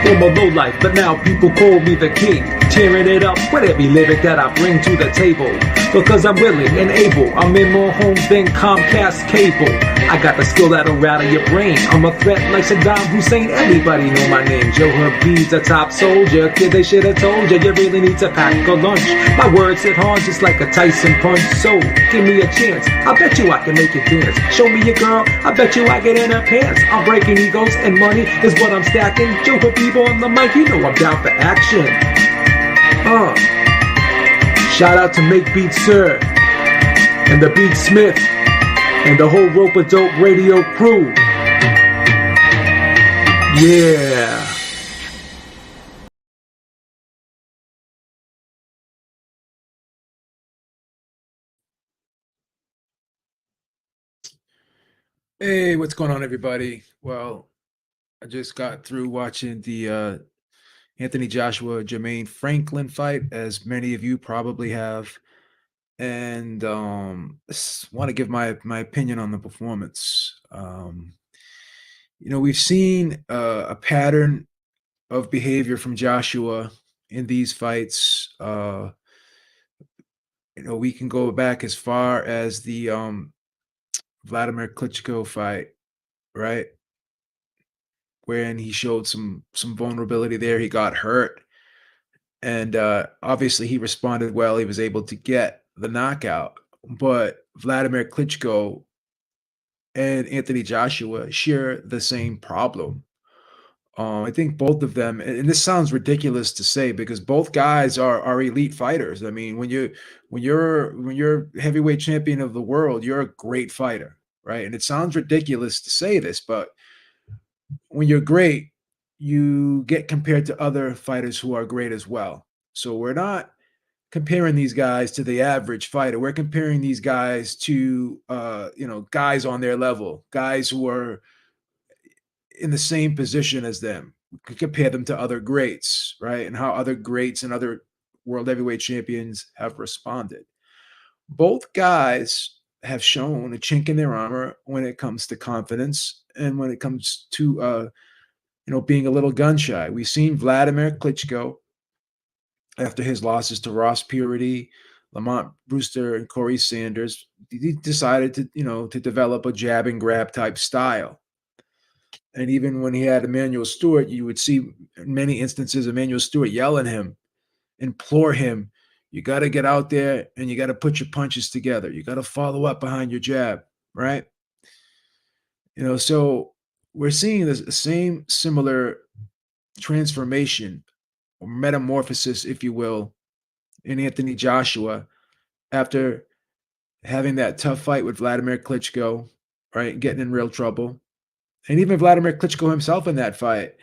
former lowlife, but now people call me the king. Tearing it up with every lyric that I bring to the table. Because I'm willing and able, I'm in more homes than Comcast cable. I got the skill that'll rattle your brain. I'm a threat like Saddam Hussein, everybody know my name. Joe Habib's a top soldier, kid they should have told you, you really need to pack a lunch. My words hit hard just like a Tyson punch, so give me a chance, I bet you I can make you dance. Show me your girl, I bet you I get in her pants. I'm breaking egos and money is what I'm stacking. Joe Habib on the mic, you know I'm down for action. Shout out to Make Beats Sir and the Beat Smith and the whole Rope a Dope radio crew. Yeah. Hey, what's going on, everybody? Well, I just got through watching the Anthony Joshua Jermaine Franklin fight, as many of you probably have, and want to give my opinion on the performance. We've seen a pattern of behavior from Joshua in these fights. We can go back as far as the Vladimir Klitschko fight, right? When he showed some vulnerability there, he got hurt, and obviously he responded well. He was able to get the knockout, but Vladimir Klitschko and Anthony Joshua share the same problem. I think both of them, and this sounds ridiculous to say because both guys are elite fighters. I mean, when you're heavyweight champion of the world, you're a great fighter, right? And it sounds ridiculous to say this, but when you're great, you get compared to other fighters who are great as well. So we're not comparing these guys to the average fighter. We're comparing these guys to guys on their level, guys who are in the same position as them. We could compare them to other greats, right? And how other greats and other world heavyweight champions have responded. Both guys have shown a chink in their armor when it comes to confidence and when it comes to being a little gun shy. We've seen Vladimir Klitschko after his losses to Ross Purity, Lamont Brewster, and Corey Sanders. He decided to develop a jab and grab type style. And even when he had Emmanuel Stewart, you would see in many instances Emmanuel Stewart yell at him, implore him, you got to get out there and you got to put your punches together. You got to follow up behind your jab, right? So we're seeing this same similar transformation or metamorphosis, if you will, in Anthony Joshua after having that tough fight with Vladimir Klitschko, right? Getting in real trouble. And even Vladimir Klitschko himself in that fight,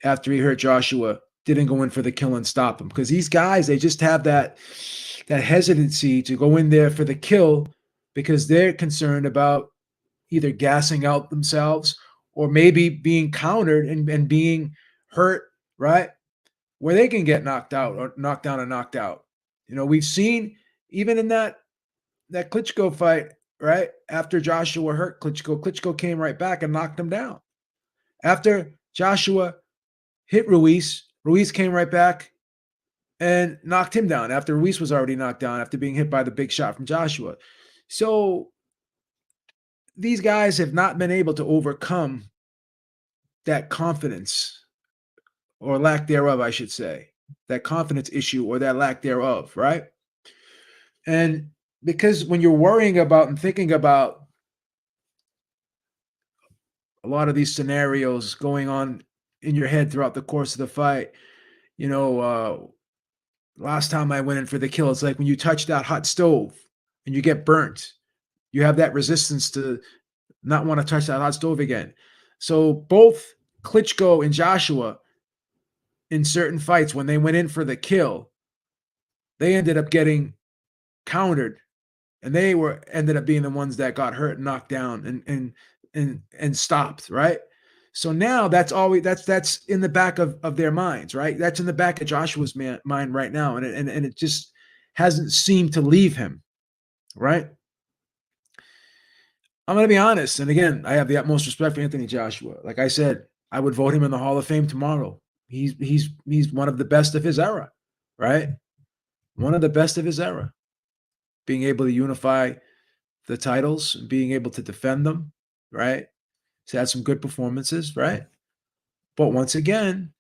after he hurt Joshua, didn't go in for the kill and stop him. Because these guys, they just have that hesitancy to go in there for the kill because they're concerned about either gassing out themselves or maybe being countered and being hurt, right? Where they can get knocked out or knocked down and knocked out. We've seen even in that Klitschko fight, right? After Joshua hurt Klitschko came right back and knocked him down. After Joshua hit Ruiz came right back and knocked him down after Ruiz was already knocked down after being hit by the big shot from Joshua. So these guys have not been able to overcome that confidence or lack thereof, I should say, that confidence issue or that lack thereof, right? And because when you're worrying about and thinking about a lot of these scenarios going on in your head throughout the course of the fight, last time I went in for the kill, it's like when you touch that hot stove and you get burnt, you have that resistance to not want to touch that hot stove again. So both Klitschko and Joshua in certain fights, when they went in for the kill, they ended up getting countered and they ended up being the ones that got hurt and knocked down and stopped, right? So now that's in the back of their minds, right? That's in the back of Joshua's mind right now, and it just hasn't seemed to leave him, right? I'm going to be honest, and again, I have the utmost respect for Anthony Joshua. Like I said, I would vote him in the Hall of Fame tomorrow. He's one of the best of his era, right? One of the best of his era, being able to unify the titles, being able to defend them, right? He's had some good performances, right? But once again,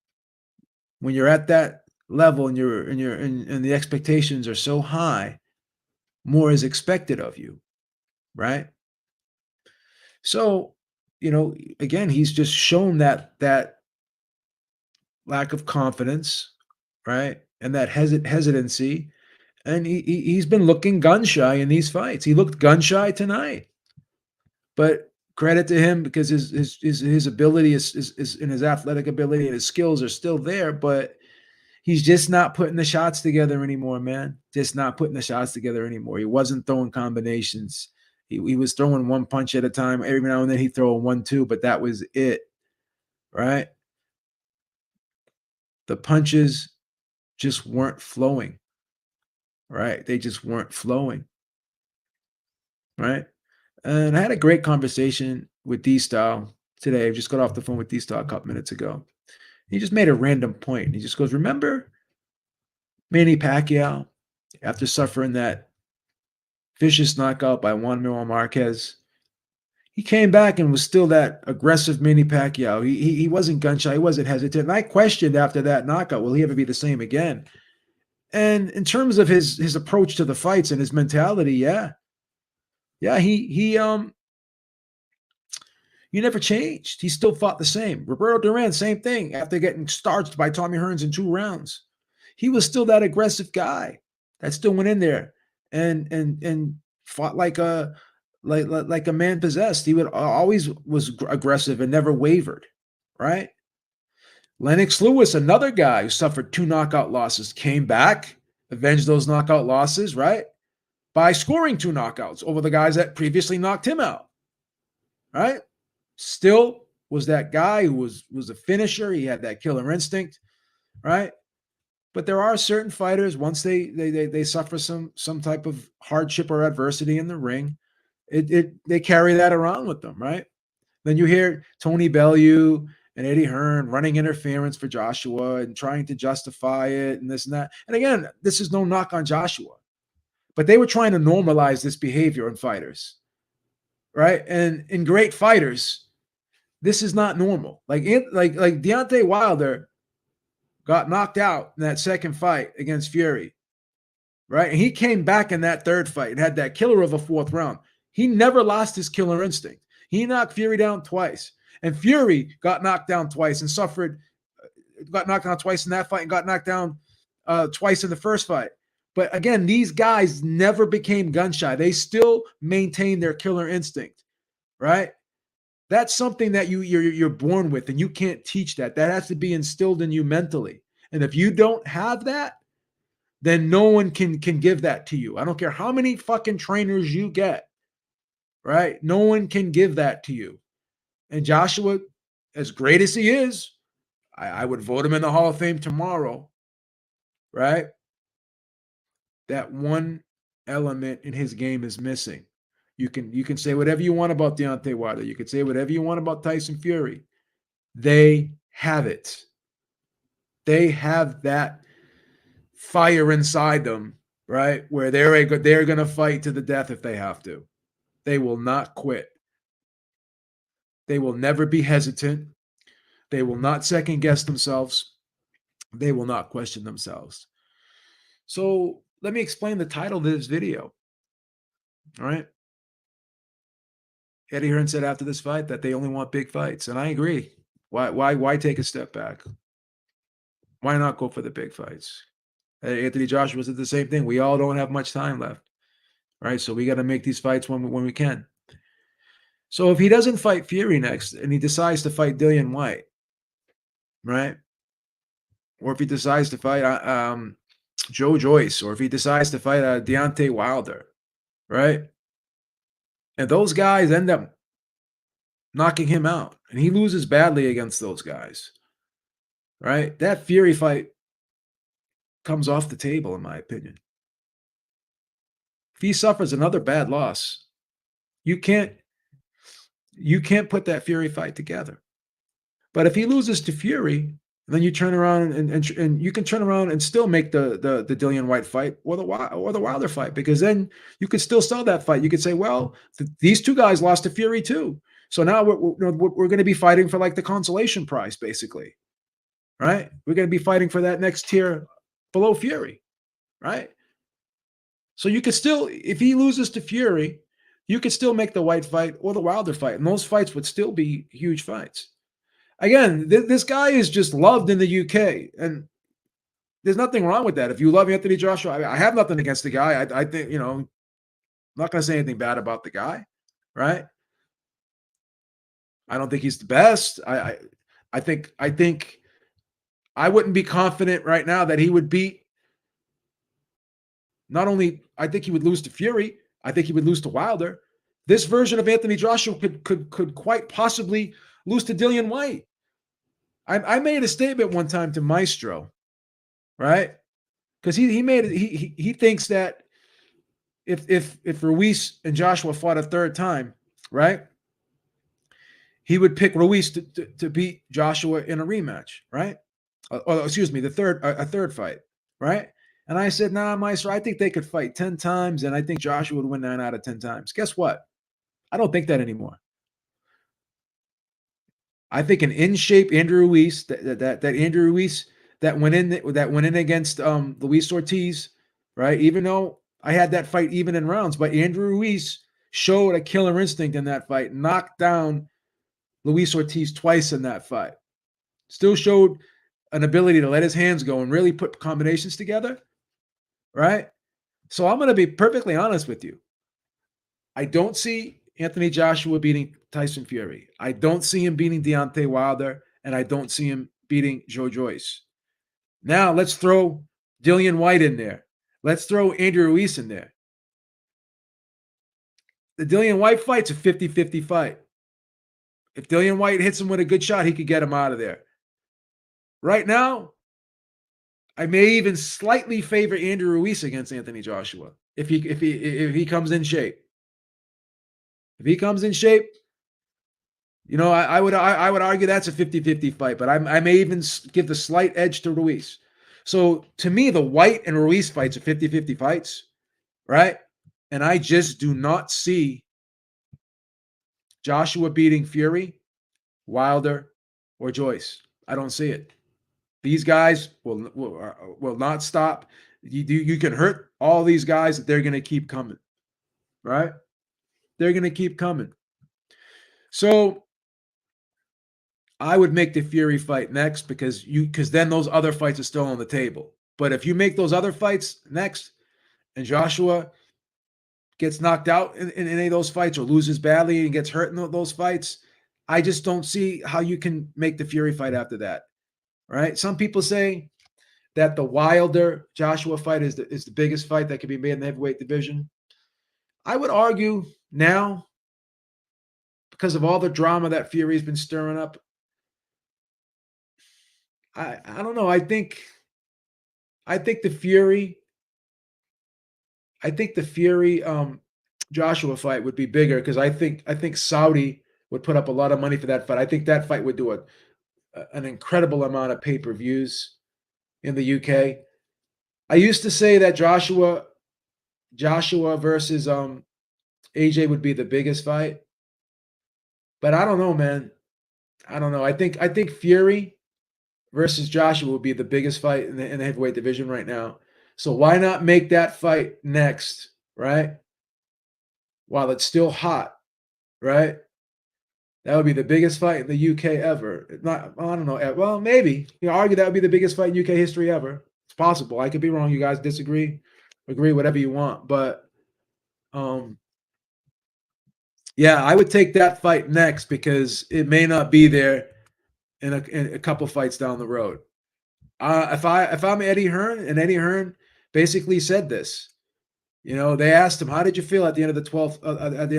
when you're at that level and the expectations are so high, more is expected of you, right? So, again, he's just shown that lack of confidence, right? And that hesitancy. And he's been looking gun shy in these fights. He looked gun shy tonight. But credit to him, because his ability is in his athletic ability and his skills are still there, but he's just not putting the shots together anymore, man. Just not putting the shots together anymore. He wasn't throwing combinations. He was throwing one punch at a time. Every now and then he'd throw a 1-2, but that was it, right? The punches just weren't flowing, right? They just weren't flowing, right? And I had a great conversation with D-Style today. I just got off the phone with D-Style a couple minutes ago. He just made a random point. He just goes, remember Manny Pacquiao after suffering that vicious knockout by Juan Manuel Marquez? He came back and was still that aggressive Manny Pacquiao. He wasn't gun shy. He wasn't hesitant. And I questioned after that knockout, will he ever be the same again? And in terms of his approach to the fights and his mentality, yeah, he never changed. He still fought the same. Roberto Duran, same thing. After getting starched by Tommy Hearns in 2 rounds, he was still that aggressive guy that still went in there and fought like a man possessed. He would always was aggressive and never wavered, right? Lennox Lewis, another guy who suffered 2 knockout losses, came back, avenged those knockout losses, right? By scoring 2 knockouts over the guys that previously knocked him out, right? Still was that guy who was a finisher. He had that killer instinct, right? But there are certain fighters, once they suffer some type of hardship or adversity in the ring, they carry that around with them, right? Then you hear Tony Bellew and Eddie Hearn running interference for Joshua and trying to justify it and this and that. And again, this is no knock on Joshua, but they were trying to normalize this behavior in fighters, right? And in great fighters, this is not normal. Like Deontay Wilder got knocked out in that second fight against Fury, right? And he came back in that third fight and had that killer of a 4th round. He never lost his killer instinct. He knocked Fury down twice. And Fury got knocked down twice and got knocked down twice in that fight and got knocked down twice in the first fight. But again, these guys never became gun shy. They still maintained their killer instinct, right? That's something that you're born with, and you can't teach that. That has to be instilled in you mentally. And if you don't have that, then no one can give that to you. I don't care how many fucking trainers you get, right? No one can give that to you. And Joshua, as great as he is, I would vote him in the Hall of Fame tomorrow, right? That one element in his game is missing. You can say whatever you want about Deontay Wilder. You can say whatever you want about Tyson Fury. They have it. They have that fire inside them, right? Where they're going to fight to the death if they have to. They will not quit. They will never be hesitant. They will not second guess themselves. They will not question themselves. So let me explain the title of this video. All right. Eddie Hearn said after this fight that they only want big fights, and I agree. Why take a step back? Why not go for the big fights? Anthony Joshua said the same thing. We all don't have much time left, right? So we got to make these fights when we can. So if he doesn't fight Fury next and he decides to fight Dillian Whyte, right? Or if he decides to fight Joe Joyce, or if he decides to fight Deontay Wilder, right? And those guys end up knocking him out, and he loses badly against those guys, right? That Fury fight comes off the table, in my opinion. If he suffers another bad loss, you can't put that Fury fight together. But if he loses to Fury And then you turn around and you can turn around and still make the Dillian White fight or the Wilder fight, because then you could still sell that fight. You could say, well, these two guys lost to Fury too, so now we're going to be fighting for like the consolation prize, basically, right? We're going to be fighting for that next tier below Fury, right? So you could still, if he loses to Fury, you could still make the White fight or the Wilder fight, and those fights would still be huge fights. Again, this guy is just loved in the UK, and there's nothing wrong with that. If you love Anthony Joshua, I have nothing against the guy. I think, I'm not going to say anything bad about the guy, right? I don't think he's the best. I think I wouldn't be confident right now that he would beat. Not only I think he would lose to Fury, I think he would lose to Wilder. This version of Anthony Joshua could quite possibly lose to Dillian White. I made a statement one time to Maestro, right? Because he thinks that if Ruiz and Joshua fought a third time, right, he would pick Ruiz to beat Joshua in a rematch, right? Or excuse me, a third fight, right? And I said, nah, Maestro, I think they could fight 10 times, and I think Joshua would win 9 out of 10 times. Guess what? I don't think that anymore. I think an in-shape Andrew Ruiz, that Andrew Ruiz that went in against Luis Ortiz, right? Even though I had that fight even in rounds, but Andrew Ruiz showed a killer instinct in that fight, knocked down Luis Ortiz twice in that fight. Still showed an ability to let his hands go and really put combinations together, right? So I'm going to be perfectly honest with you. I don't see Anthony Joshua beating Tyson Fury. I don't see him beating Deontay Wilder, and I don't see him beating Joe Joyce. Now let's throw Dillian White in there. Let's throw Andrew Ruiz in there. The Dillian White fight's a 50-50 fight. If Dillian White hits him with a good shot, he could get him out of there. Right now, I may even slightly favor Andrew Ruiz against Anthony Joshua if he comes in shape. If he comes in shape, I would argue that's a 50-50 fight, but I may even give the slight edge to Ruiz. So to me, the White and Ruiz fights are 50-50 fights, right? And I just do not see Joshua beating Fury, Wilder, or Joyce. I don't see it. These guys will not stop. You can hurt all these guys, they're going to keep coming, right? They're going to keep coming. So I would make the Fury fight next because then those other fights are still on the table. But if you make those other fights next and Joshua gets knocked out in any of those fights or loses badly and gets hurt in those fights, I just don't see how you can make the Fury fight after that, right? Some people say that the Wilder Joshua fight is the biggest fight that can be made in the heavyweight division. I would argue now, because of all the drama that Fury's been stirring up, I don't know. I think the Fury Joshua fight would be bigger because I think Saudi would put up a lot of money for that fight. I think that fight would do an incredible amount of pay-per-views in the UK. I used to say that Joshua versus AJ would be the biggest fight, but I don't know, man. I don't know. I think Fury versus Joshua will be the biggest fight in the heavyweight division right now. So why not make that fight next, right? While it's still hot, right? That would be the biggest fight in the UK ever. I don't know. Well, maybe. Argue that would be the biggest fight in UK history ever. It's possible. I could be wrong. You guys disagree, agree, whatever you want. But yeah, I would take that fight next because it may not be there in a couple fights down the road. If I'm Eddie Hearn, and Eddie Hearn basically said this, they asked him, "How did you feel at the end of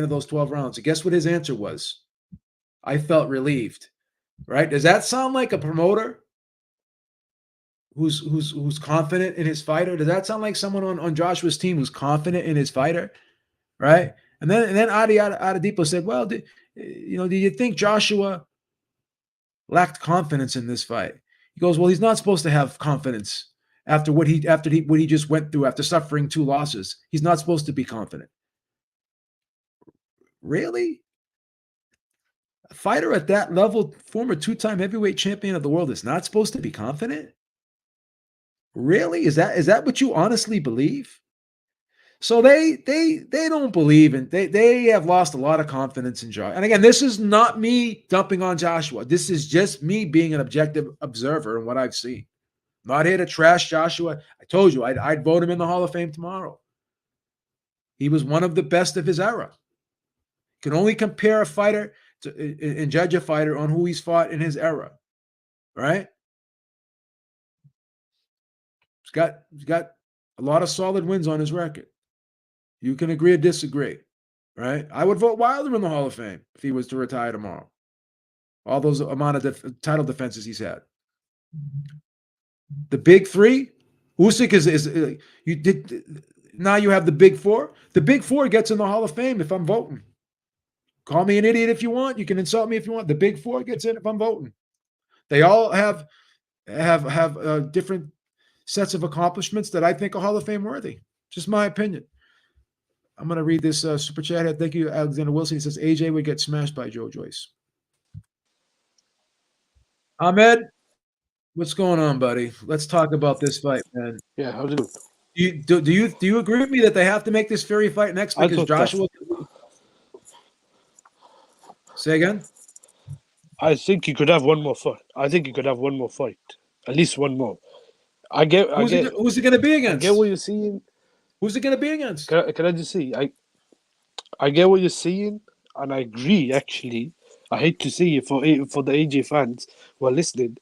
those 12 rounds?" And guess what his answer was? I felt relieved. Right? Does that sound like a promoter who's confident in his fighter? Does that sound like someone on Joshua's team who's confident in his fighter? Right? And then Adi Adedipo said, "Well, do you think Joshua lacked confidence in this fight?" He goes, well, he's not supposed to have confidence after what he just went through after suffering 2 losses. He's not supposed to be confident. Really? A fighter at that level, former 2-time heavyweight champion of the world, is not supposed to be confident? Really? Is that what you honestly believe? So they don't believe in they have lost a lot of confidence in Joshua. And again, this is not me dumping on Joshua. This is just me being an objective observer in what I've seen. Not here to trash Joshua. I told you I'd vote him in the Hall of Fame tomorrow. He was one of the best of his era. You can only compare a fighter and judge a fighter on who he's fought in his era, right? He's got a lot of solid wins on his record. You can agree or disagree, right? I would vote Wilder in the Hall of Fame if he was to retire tomorrow. All those amount of title defenses he's had. The big three, Usyk is you did. Now you have the big four. The big four gets in the Hall of Fame if I'm voting. Call me an idiot if you want. You can insult me if you want. The big four gets in if I'm voting. They all have different sets of accomplishments that I think are Hall of Fame worthy. Just my opinion. I'm going to read this super chat here. Thank you, Alexander Wilson. He says, AJ would get smashed by Joe Joyce. Ahmed, what's going on, buddy? Let's talk about this fight, man. Yeah, how's it going? Do you agree with me that they have to make this Fury fight next because Joshua? Say again? I think you could have one more fight. At least one more. Who's it going to be against? I get what you're saying. Who's it going to be against? Can I just say, I get what you're saying, and I agree, actually. I hate to say it for the AJ fans who are listening.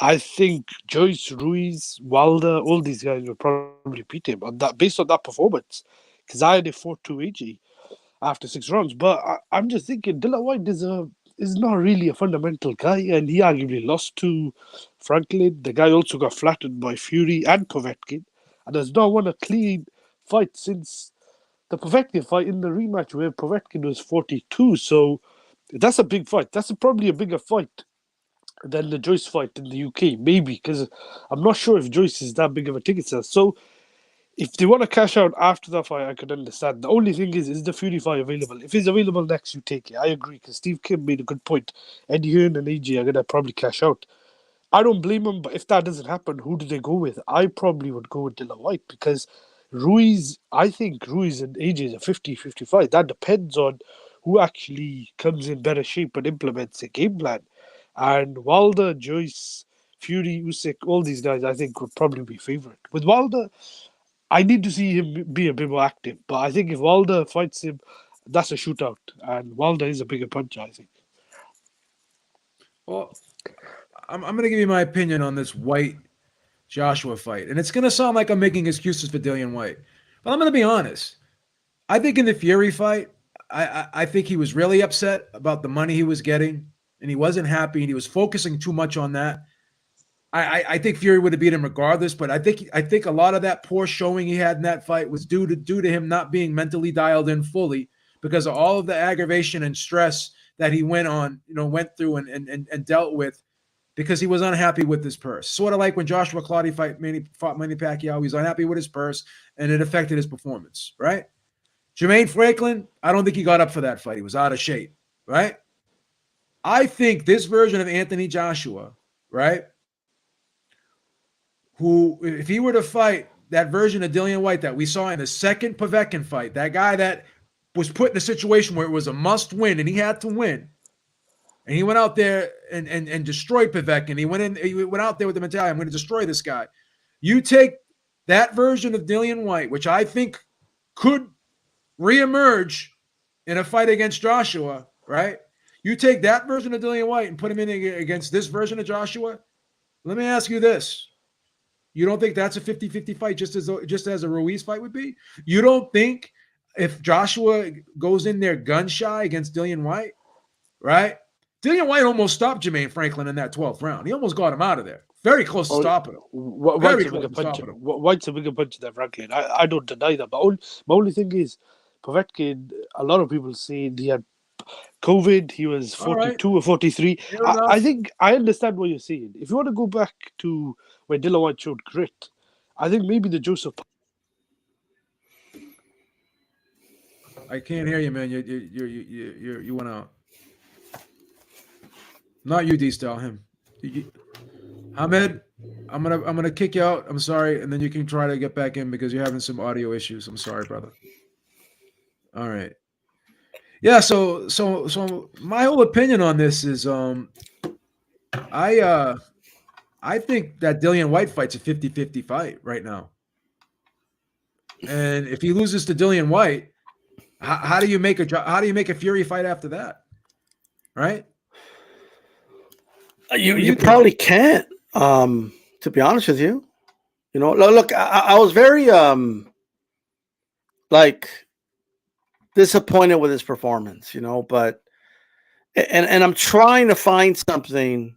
I think Joyce, Ruiz, Wilder, all these guys will probably beat him based on that performance. Because I had a 4-2 AJ after 6 rounds. But I'm just thinking, Dillian Whyte is not really a fundamental guy, and he arguably lost to Franklin. The guy also got flattened by Fury and Povetkin, and has not won a clean fight since the Povetkin fight in the rematch where Povetkin was 42. So that's a big fight. That's probably a bigger fight than the Joyce fight in the UK, maybe, because I'm not sure if Joyce is that big of a ticket sale. So if they want to cash out after that fight, I could understand. The only thing is the Fury fight available? If it's available next, you take it. I agree, because Steve Kim made a good point. Eddie Hearn and AJ are going to probably cash out. I don't blame him, but if that doesn't happen, who do they go with? I probably would go with Dillian Whyte, because I think Ruiz and AJ is a 50-55. That depends on who actually comes in better shape and implements a game plan. And Wilder, Joyce, Fury, Usyk, all these guys, I think, would probably be favourite. With Wilder, I need to see him be a bit more active. But I think if Wilder fights him, that's a shootout. And Wilder is a bigger puncher, I think. Well, I'm going to give you my opinion on this Whyte-Joshua fight. And it's going to sound like I'm making excuses for Dillian Whyte. But I'm going to be honest. I think in the Fury fight, I think he was really upset about the money he was getting. And he wasn't happy. And he was focusing too much on that. I think Fury would have beat him regardless, but I think a lot of that poor showing he had in that fight was due to him not being mentally dialed in fully because of all of the aggravation and stress that he went through and dealt with because he was unhappy with his purse. Sort of like when Joshua Clottey fought Manny Pacquiao, he was unhappy with his purse and it affected his performance, right? Jermaine Franklin, I don't think he got up for that fight. He was out of shape, right? I think this version of Anthony Joshua, right, who, if he were to fight that version of Dillian Whyte that we saw in the second Povetkin fight, that guy that was put in a situation where it was a must win and he had to win, and he went out there and destroyed Povetkin. He went out there with the mentality, I'm going to destroy this guy. You take that version of Dillian Whyte, which I think could reemerge in a fight against Joshua, right? You take that version of Dillian Whyte and put him in against this version of Joshua. Let me ask you this. You don't think that's a 50-50 fight just as a Ruiz fight would be? You don't think if Joshua goes in there gun shy against Dillian Whyte, right? Dillian Whyte almost stopped Jermaine Franklin in that 12th round. He almost got him out of there. Very close to stopping him. White's a bigger puncher than Franklin. I don't deny that. But my only thing is, Povetkin, a lot of people say he had COVID, he was All right. 42 or 43. Fair I enough. think I understand what you're saying. If you want to go back to when Dillian White showed grit, I think maybe the Joseph. I can't hear you, man. You went out. Not you, D-Style. Him. Ahmed, I'm gonna kick you out. I'm sorry, and then you can try to get back in because you're having some audio issues. I'm sorry, brother. All right. Yeah. So my whole opinion on this is I think that Dillian White fight's a 50-50 fight right now. And if he loses to Dillian White, how do you make a Fury fight after that? Right? You probably can't. To be honest with you, look, I was very like disappointed with his performance, but and I'm trying to find something.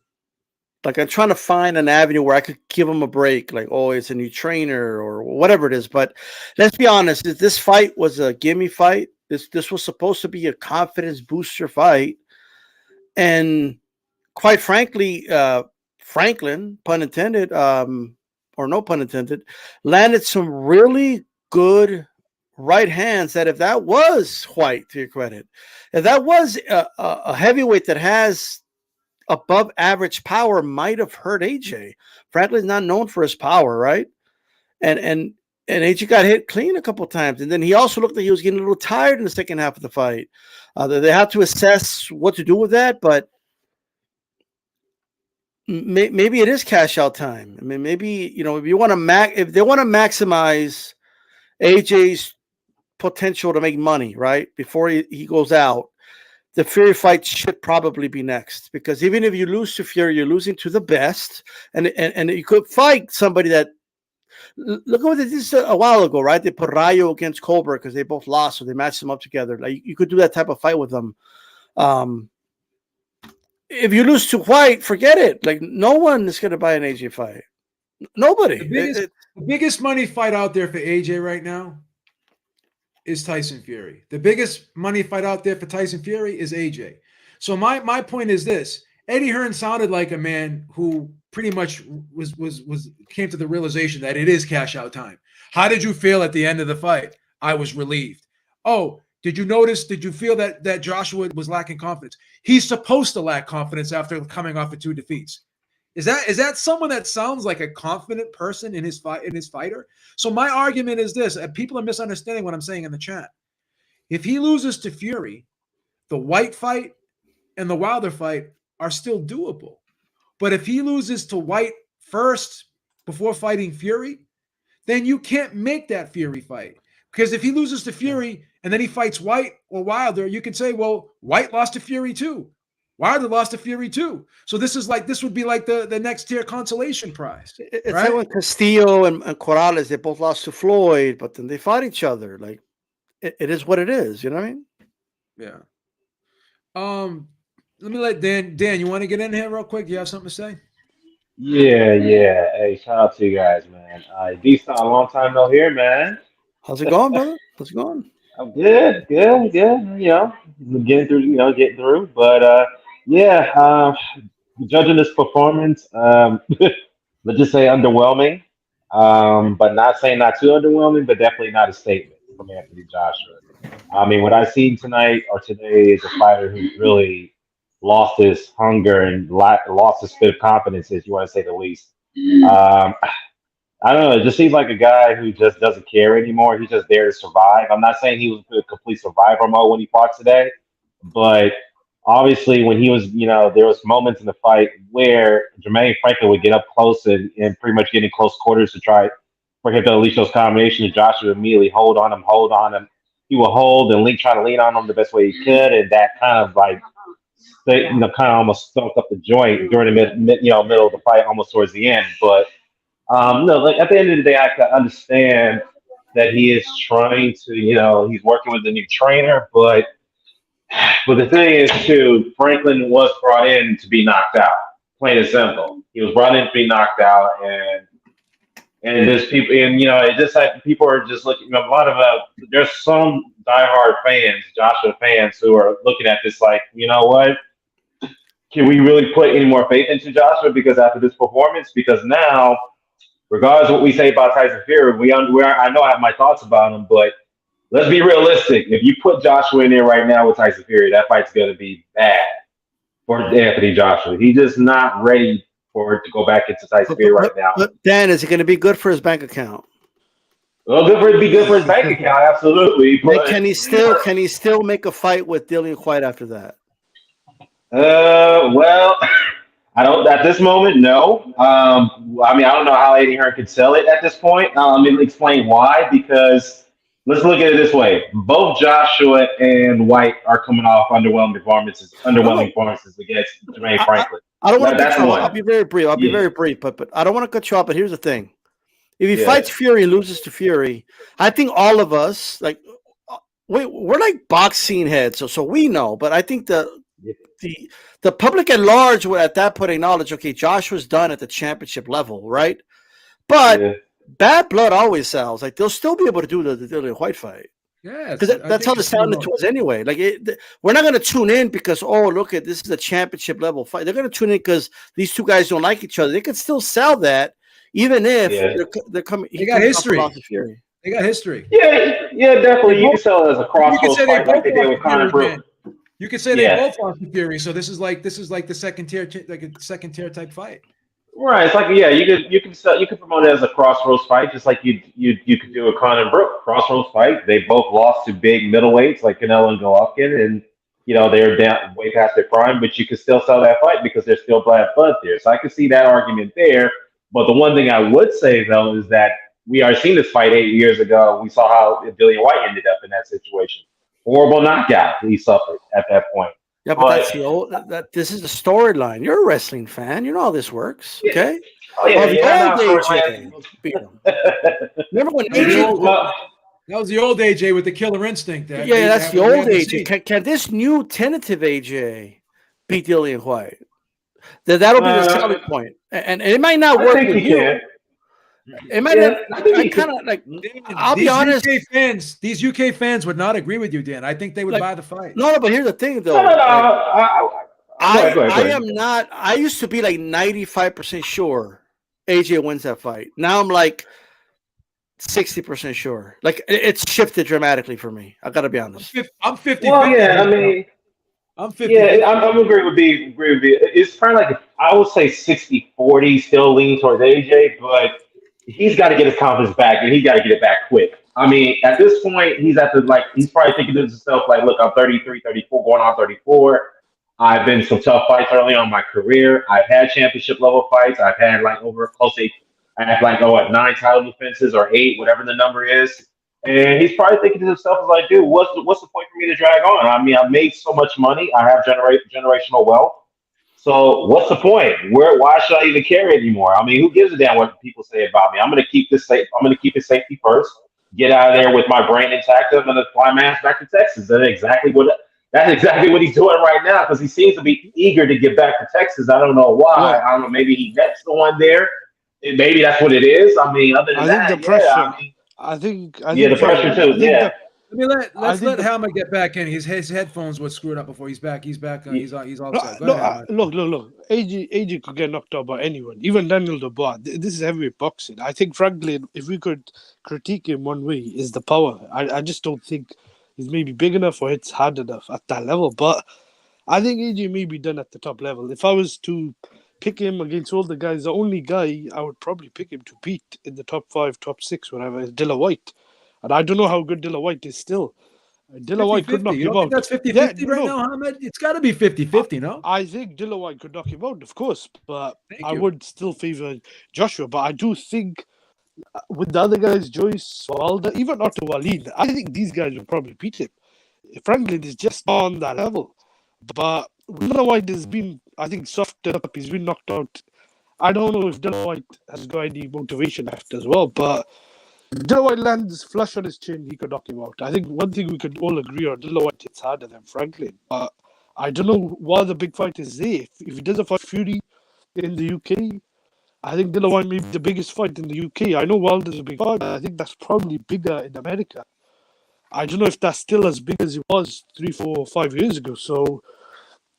Like I'm trying to find an avenue where I could give him a break, like, oh, it's a new trainer or whatever it is. But let's be honest, this fight was a gimme fight. This was supposed to be a confidence booster fight. And quite frankly, Franklin, pun intended, or no pun intended, landed some really good right hands that if that was White, to your credit, if that was a heavyweight that has above average power, might have hurt AJ. Franklin's not known for his power, right? And AJ got hit clean a couple of times. And then he also looked like he was getting a little tired in the second half of the fight. They have to assess what to do with that, but maybe it is cash out time. I mean, maybe, if you want to if they want to maximize AJ's potential to make money, right, before he goes out, the Fury fight should probably be next, because even if you lose to Fury, you're losing to the best, and you could fight somebody that. Look at what they did a while ago, right? They put Rayo against Colbert because they both lost, so they matched them up together. Like you could do that type of fight with them. If you lose to White, forget it. Like no one is going to buy an AJ fight. Nobody. The biggest money fight out there for AJ right now is Tyson Fury. The biggest money fight out there for Tyson Fury is AJ. So my point is this: Eddie Hearn sounded like a man who pretty much came to the realization that it is cash out time. How did you feel at the end of the fight? I was relieved. Oh, did you feel that Joshua was lacking confidence? He's supposed to lack confidence after coming off of 2 defeats. Is that someone that sounds like a confident person in his fighter? So my argument is this, and people are misunderstanding what I'm saying in the chat. If he loses to Fury, the White fight and the Wilder fight are still doable. But if he loses to White first before fighting Fury, then you can't make that Fury fight. Because if he loses to Fury and then he fights White or Wilder, you can say, well, White lost to Fury too. Wilder lost to Fury too. So this would be like the next tier consolation prize. It's right? Like when Castillo and Corrales, they both lost to Floyd, but then they fought each other. Like it is what it is, you know what I mean? Yeah. Let me let Dan, you want to get in here real quick? Do you have something to say? Yeah. Hey, shout out to you guys, man. D-Style, long time no here, man. How's it going, brother? How's it going? I'm good. Getting through. But judging this performance, let's just say underwhelming. But not saying not too underwhelming, but definitely not a statement from Anthony Joshua. I mean, what I've seen tonight or today is a fighter who really lost his hunger and lost his bit of confidence, if you want to say the least. I don't know. It just seems like a guy who just doesn't care anymore. He's just there to survive. I'm not saying he was in complete survivor mode when he fought today, but obviously when he was, there was moments in the fight where Jermaine Franklin would get up close and pretty much get in close quarters to try for him to unleash those combinations. Joshua would immediately hold on him. He would hold and try to lean on him the best way he could, and that kind of kind of almost stunk up the joint during the middle of the fight, almost towards the end. But at the end of the day, I can understand that he is trying to, he's working with a new trainer, but the thing is, too, Franklin was brought in to be knocked out, plain and simple. He was brought in to be knocked out, and And there's people, and it's just like people are just looking. A lot of there's some diehard fans, Joshua fans, who are looking at this like, you know what? Can we really put any more faith into Joshua? Because after this performance, because now, regardless of what we say about Tyson Fury, I know I have my thoughts about him, but let's be realistic. If you put Joshua in there right now with Tyson Fury, that fight's going to be bad for Anthony Joshua. He's just not ready for it to go back into Tyson Fury right now. But Dan, is it going to be good for his bank account? Well, good for his bank account, absolutely. But Can he still make a fight with Dillian White after that? Well, I don't at this moment. No. I mean, I don't know how Eddie Hearn could sell it at this point. Let me explain why. Because let's look at it this way: both Joshua and White are coming off underwhelming performances against Jermaine Franklin. I don't want to cut you off. I'll be very brief. But I don't want to cut you off. But here's the thing: if he fights Fury and loses to Fury, I think all of us we're like boxing heads, so we know. But I think the public at large would at that point acknowledge, okay, Joshua's done at the championship level, right? But bad blood always sells. Like they'll still be able to do the Dillian White fight. Yeah, because that's how they sounded to us anyway. Like we're not going to tune in because look at this is a championship level fight. They're going to tune in because these two guys don't like each other. They could still sell that even if they're coming. They got history. They got history. Yeah, definitely. You can sell it as a crossroads fight like they did with Conor Brooks. You could say they both lost to Fury, so this is like the second tier, like a second tier type fight. Right. It's like you can promote it as a crossroads fight, just like you could do a Conor Brooks crossroads fight. They both lost to big middleweights like Canelo and Golovkin, and they're down way past their prime, but you could still sell that fight because there's still bad blood there. So I could see that argument there. But the one thing I would say though is that we already seen this fight 8 years ago. We saw how Dillian White ended up in that situation. Horrible knockout he suffered at that point. Yeah, but that's this is the storyline. You're a wrestling fan. You know how this works, okay? Oh, yeah, Remember when AJ? That was the old AJ with the killer instinct. That's the old AJ. Can this new tentative AJ beat Dillian White? That'll be the selling point, and it might not work with you. It might not. I kind of like. I'll be honest. These UK fans would not agree with you, Dan. I think they would buy the fight. No, but here's the thing, though. I am not. I used to be like 95% sure AJ wins that fight. Now I'm like 60% sure. Like it's shifted dramatically for me. I got to be honest. I'm 50. Well, yeah, I mean. I'm 50. Yeah, I'm agree with you. It's probably like I would say 60-40, still lean towards AJ, but he's got to get his confidence back, and he's got to get it back quick. I mean, at this point, he's probably thinking to himself, like, look, I'm 33, 34, going on 34. I've been in some tough fights early on in my career. I've had championship level fights. I've had I had 9 title defenses or 8, whatever the number is. And he's probably thinking to himself, like, dude, what's the point for me to drag on? I mean, I've made so much money. I have generational wealth. So what's the point? Why should I even care anymore? I mean, who gives a damn what people say about me? I'm going to keep this safe. I'm going to keep it safety first. Get out of there with my brain intact. I'm going to fly my ass back to Texas. That's exactly what he's doing right now because he seems to be eager to get back to Texas. I don't know why. I don't know. Maybe he met someone there. Maybe that's what it is. I mean, other than that, the pressure. I think the pressure too. Yeah. I mean, let's let Helmer get back in. His headphones were screwed up before he's back. He's back. He's outside. Look. AJ could get knocked out by anyone, even Daniel Dubois. This is heavyweight boxing. I think, frankly, if we could critique him one way, is the power. I just don't think he's maybe big enough or hits hard enough at that level. But I think AJ may be done at the top level. If I was to pick him against all the guys, the only guy I would probably pick him to beat in the top 5, top 6, whatever, is Dillian White. And I don't know how good Dillian White is still. Dillian White could knock him out. That's 50-50 right now, Ahmed? It's got to be 50-50, no? I think Dillian White could knock him out, of course. But I would still favor Joshua. But I do think with the other guys, Joyce, Wilder, even Otto Wallin, I think these guys will probably beat him. Frankly, it's just on that level. But Dillian White has been, I think, softened up. He's been knocked out. I don't know if Dillian White has got any motivation left as well, but Dillian White lands flush on his chin, he could knock him out. I think one thing we could all agree on, Dillian White hits harder than Franklin. But I don't know why the big fight is there. If he doesn't fight Fury in the UK, I think Dillian White may be the biggest fight in the UK. I know Wilder's a big fight, but I think that's probably bigger in America. I don't know if that's still as big as it was 3, 4, 5 years ago. So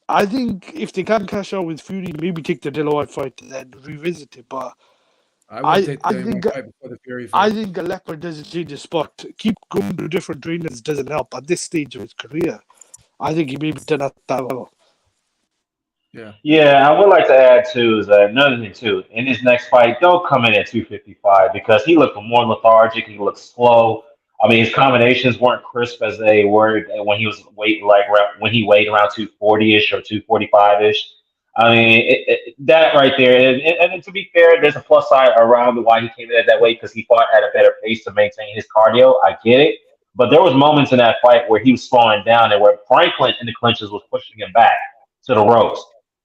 I think if they can cash out with Fury, maybe take the Dillian White fight and then revisit it. But I would take I the think fight before the Fury I fight. think a leopard doesn't change his spot. Keep going to different trainers doesn't help at this stage of his career. I think he may be done at that level. Yeah. Yeah, I would like to add too is another thing too. In his next fight, don't come in at 255 because he looked more lethargic. He looked slow. I mean, his combinations weren't crisp as they were when he was when he weighed around 240 ish or 245 ish. I mean, that right there. And to be fair, there's a plus side around why he came in at that weight because he fought at a better pace to maintain his cardio. I get it, but there was moments in that fight where he was slowing down and where Franklin in the clinches was pushing him back to the ropes.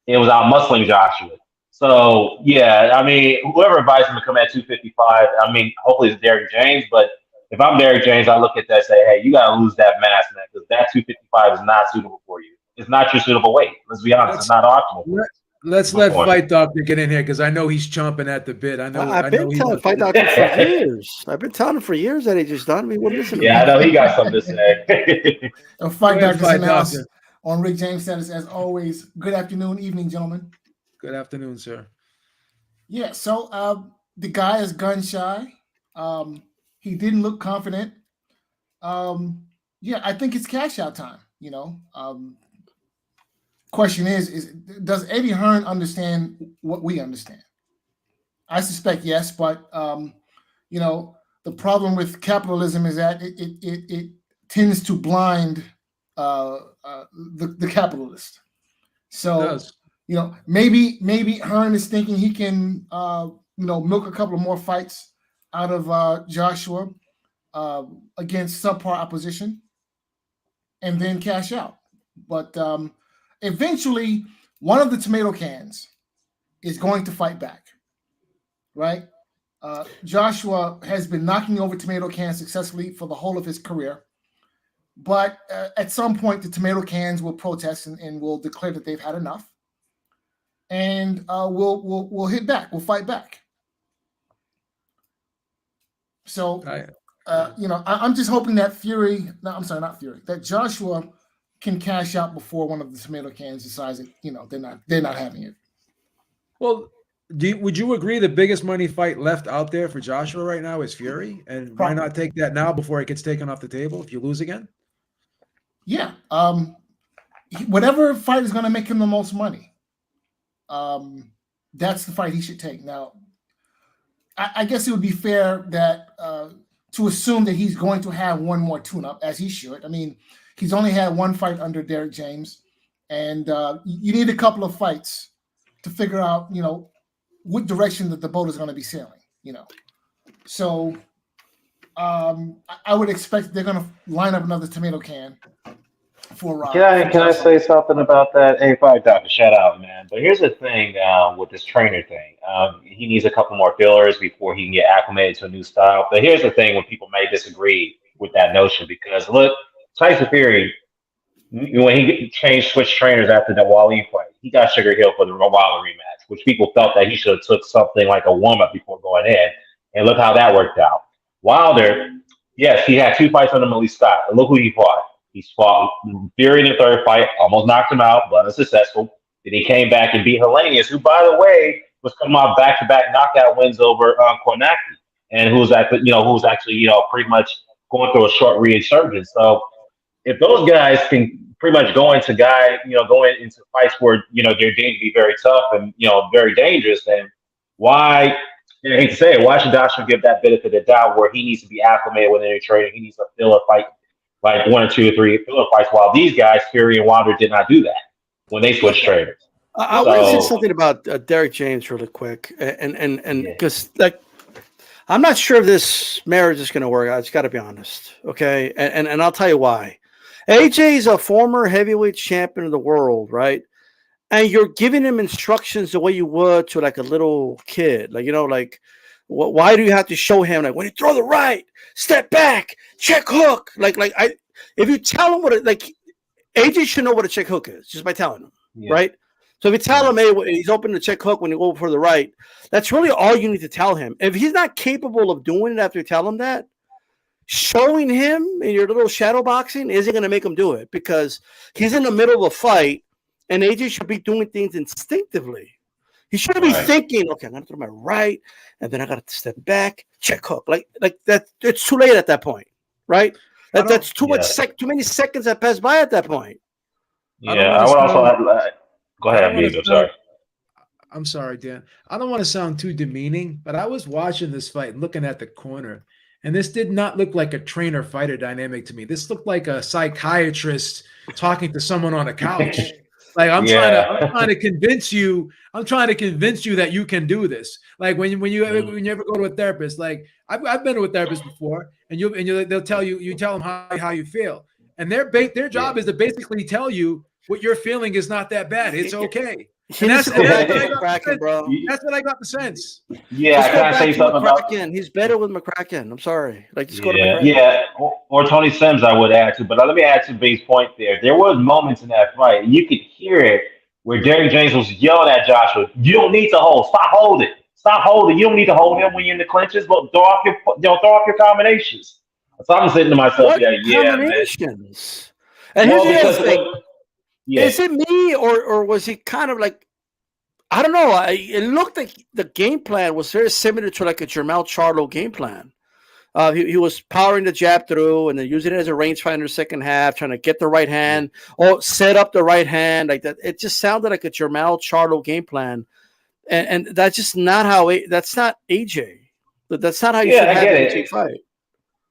It was out muscling Joshua. So yeah, I mean, whoever advised him to come at 255, I mean, hopefully it's Derrick James. But if I'm Derrick James, I look at that and say, hey, you gotta lose that mass, man, because that 255 is not suitable for you. It's not your suitable weight. Let's be honest, it's not optimal. Let's let Fight Doctor get in here because I know he's chomping at the bit. I've been telling Fight Doctor for years. I've been telling him for years that he just done. We wouldn't listen. Yeah, I know he got something to say. Fight Doctor's in the house on Rick James status as always. Good afternoon, evening, gentlemen. Good afternoon, sir. Yeah, so the guy is gun shy. He didn't look confident. Yeah, I think it's cash out time. You know. Question is does Eddie Hearn understand what we understand? I suspect yes, but you know, the problem with capitalism is that it tends to blind the capitalist. So you know, maybe Hearn is thinking he can you know, milk a couple of more fights out of Joshua against subpar opposition and then cash out. But eventually, one of the tomato cans is going to fight back, right? Joshua has been knocking over tomato cans successfully for the whole of his career. But at some point, the tomato cans will protest and will declare that they've had enough. And we'll hit back. We'll fight back. So, you know, I'm just hoping that that Joshua can cash out before one of the tomato cans decides that, you know, they're not having it. Well, would you agree the biggest money fight left out there for Joshua right now is Fury? And why not take that now before it gets taken off the table if you lose again? Yeah. Whatever fight is going to make him the most money, that's the fight he should take. Now, I guess it would be fair that to assume that he's going to have one more tune-up, as he should. I mean, he's only had one fight under Derrick James, and you need a couple of fights to figure out, you know, what direction that the boat is going to be sailing, you know. So I would expect they're going to line up another tomato can for Can I say something about that? Hey, Fight Doctor, shout out, man. But here's the thing with this trainer thing. He needs a couple more fillers before he can get acclimated to a new style. But here's the thing when people may disagree with that notion because, look, Tyson Fury, when he switched trainers after that Wally fight, he got Sugar Hill for the Wilder rematch, which people felt that he should have took something like a warm-up before going in. And look how that worked out. Wilder, yes, he had 2 fights under Malik Scott. And look who he fought. He fought Fury in the 3rd fight, almost knocked him out, but unsuccessful. Then he came back and beat Helenius, who, by the way, was coming off back-to-back knockout wins over Kornacki, and who's actually pretty much going through a short resurgence. So if those guys can pretty much go into fights where, they're deemed to be very tough and, very dangerous, then why, I hate to say it, why should Joshua give that benefit of the doubt where he needs to be acclimated with any training? He needs to filler fight, like 1 or 2 or 3 filler fights, while these guys, Fury and Wilder, did not do that when they switched trainers. I want to say something about Derrick James really quick, and because I'm not sure if this marriage is going to work out. It's got to be honest, okay? And I'll tell you why. AJ is a former heavyweight champion of the world, right? And you're giving him instructions the way you would to like a little kid, why do you have to show him when you throw the right, step back, check hook, if you tell him AJ should know what a check hook is just by telling him, right? So if you tell him, hey, he's open to check hook when you go for the right, that's really all you need to tell him. If he's not capable of doing it after you tell him that, showing him in your little shadow boxing isn't going to make him do it because he's in the middle of a fight and AJ should be doing things instinctively. He shouldn't be thinking, okay, I'm going to throw my right and then I got to step back, check hook. Like that. It's too late at that point, right? That's too much. Too many seconds that pass by at that point. Yeah, I would also add. Go ahead, Amigo. Sorry. I'm sorry, Dan. I don't want to sound too demeaning, but I was watching this fight and looking at the corner, and this did not look like a trainer-fighter dynamic to me. This looked like a psychiatrist talking to someone on a couch. Like I'm trying to convince you. I'm trying to convince you that you can do this. Like when you ever go to a therapist, like I've been to a therapist before, and they'll tell you tell them how you feel, and their job is to basically tell you what you're feeling is not that bad. It's okay. And that's what I got the sense. Yeah, can I say something about He's better with McCracken. I'm sorry. Like just go to McCracken. McCracken. Yeah, or Tony Sims I would add to. But let me add to B's point there. There was moments in that fight, and you could hear it where Derrick James was yelling at Joshua, you don't need to hold. Stop holding. Stop holding. You don't need to hold him when you're in the clenches, but throw off your combinations. So I'm sitting to myself, combinations? Man. And here's the other thing. Is it me or was he kind of like, I don't know. It looked like the game plan was very similar to like a Jermell Charlo game plan. He was powering the jab through and then using it as a rangefinder in the second half, trying to get the right hand or set up the right hand like that. It just sounded like a Jermell Charlo game plan. And that's just not how that's not AJ. That's not how you should have an AJ fight.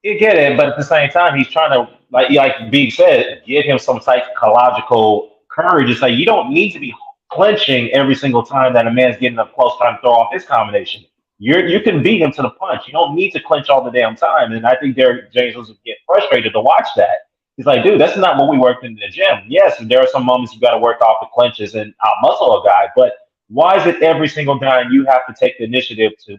You get it, but at the same time, he's trying to, like Big said, give him some psychological courage. It's like you don't need to be clenching every single time that a man's getting up close time to throw off his combination. You can beat him to the punch. You don't need to clench all the damn time. And I think Derrick James was get frustrated to watch that. He's like, dude, that's not what we worked in the gym. Yes, there are some moments you got to work off the clenches and out-muscle a guy, but why is it every single time you have to take the initiative to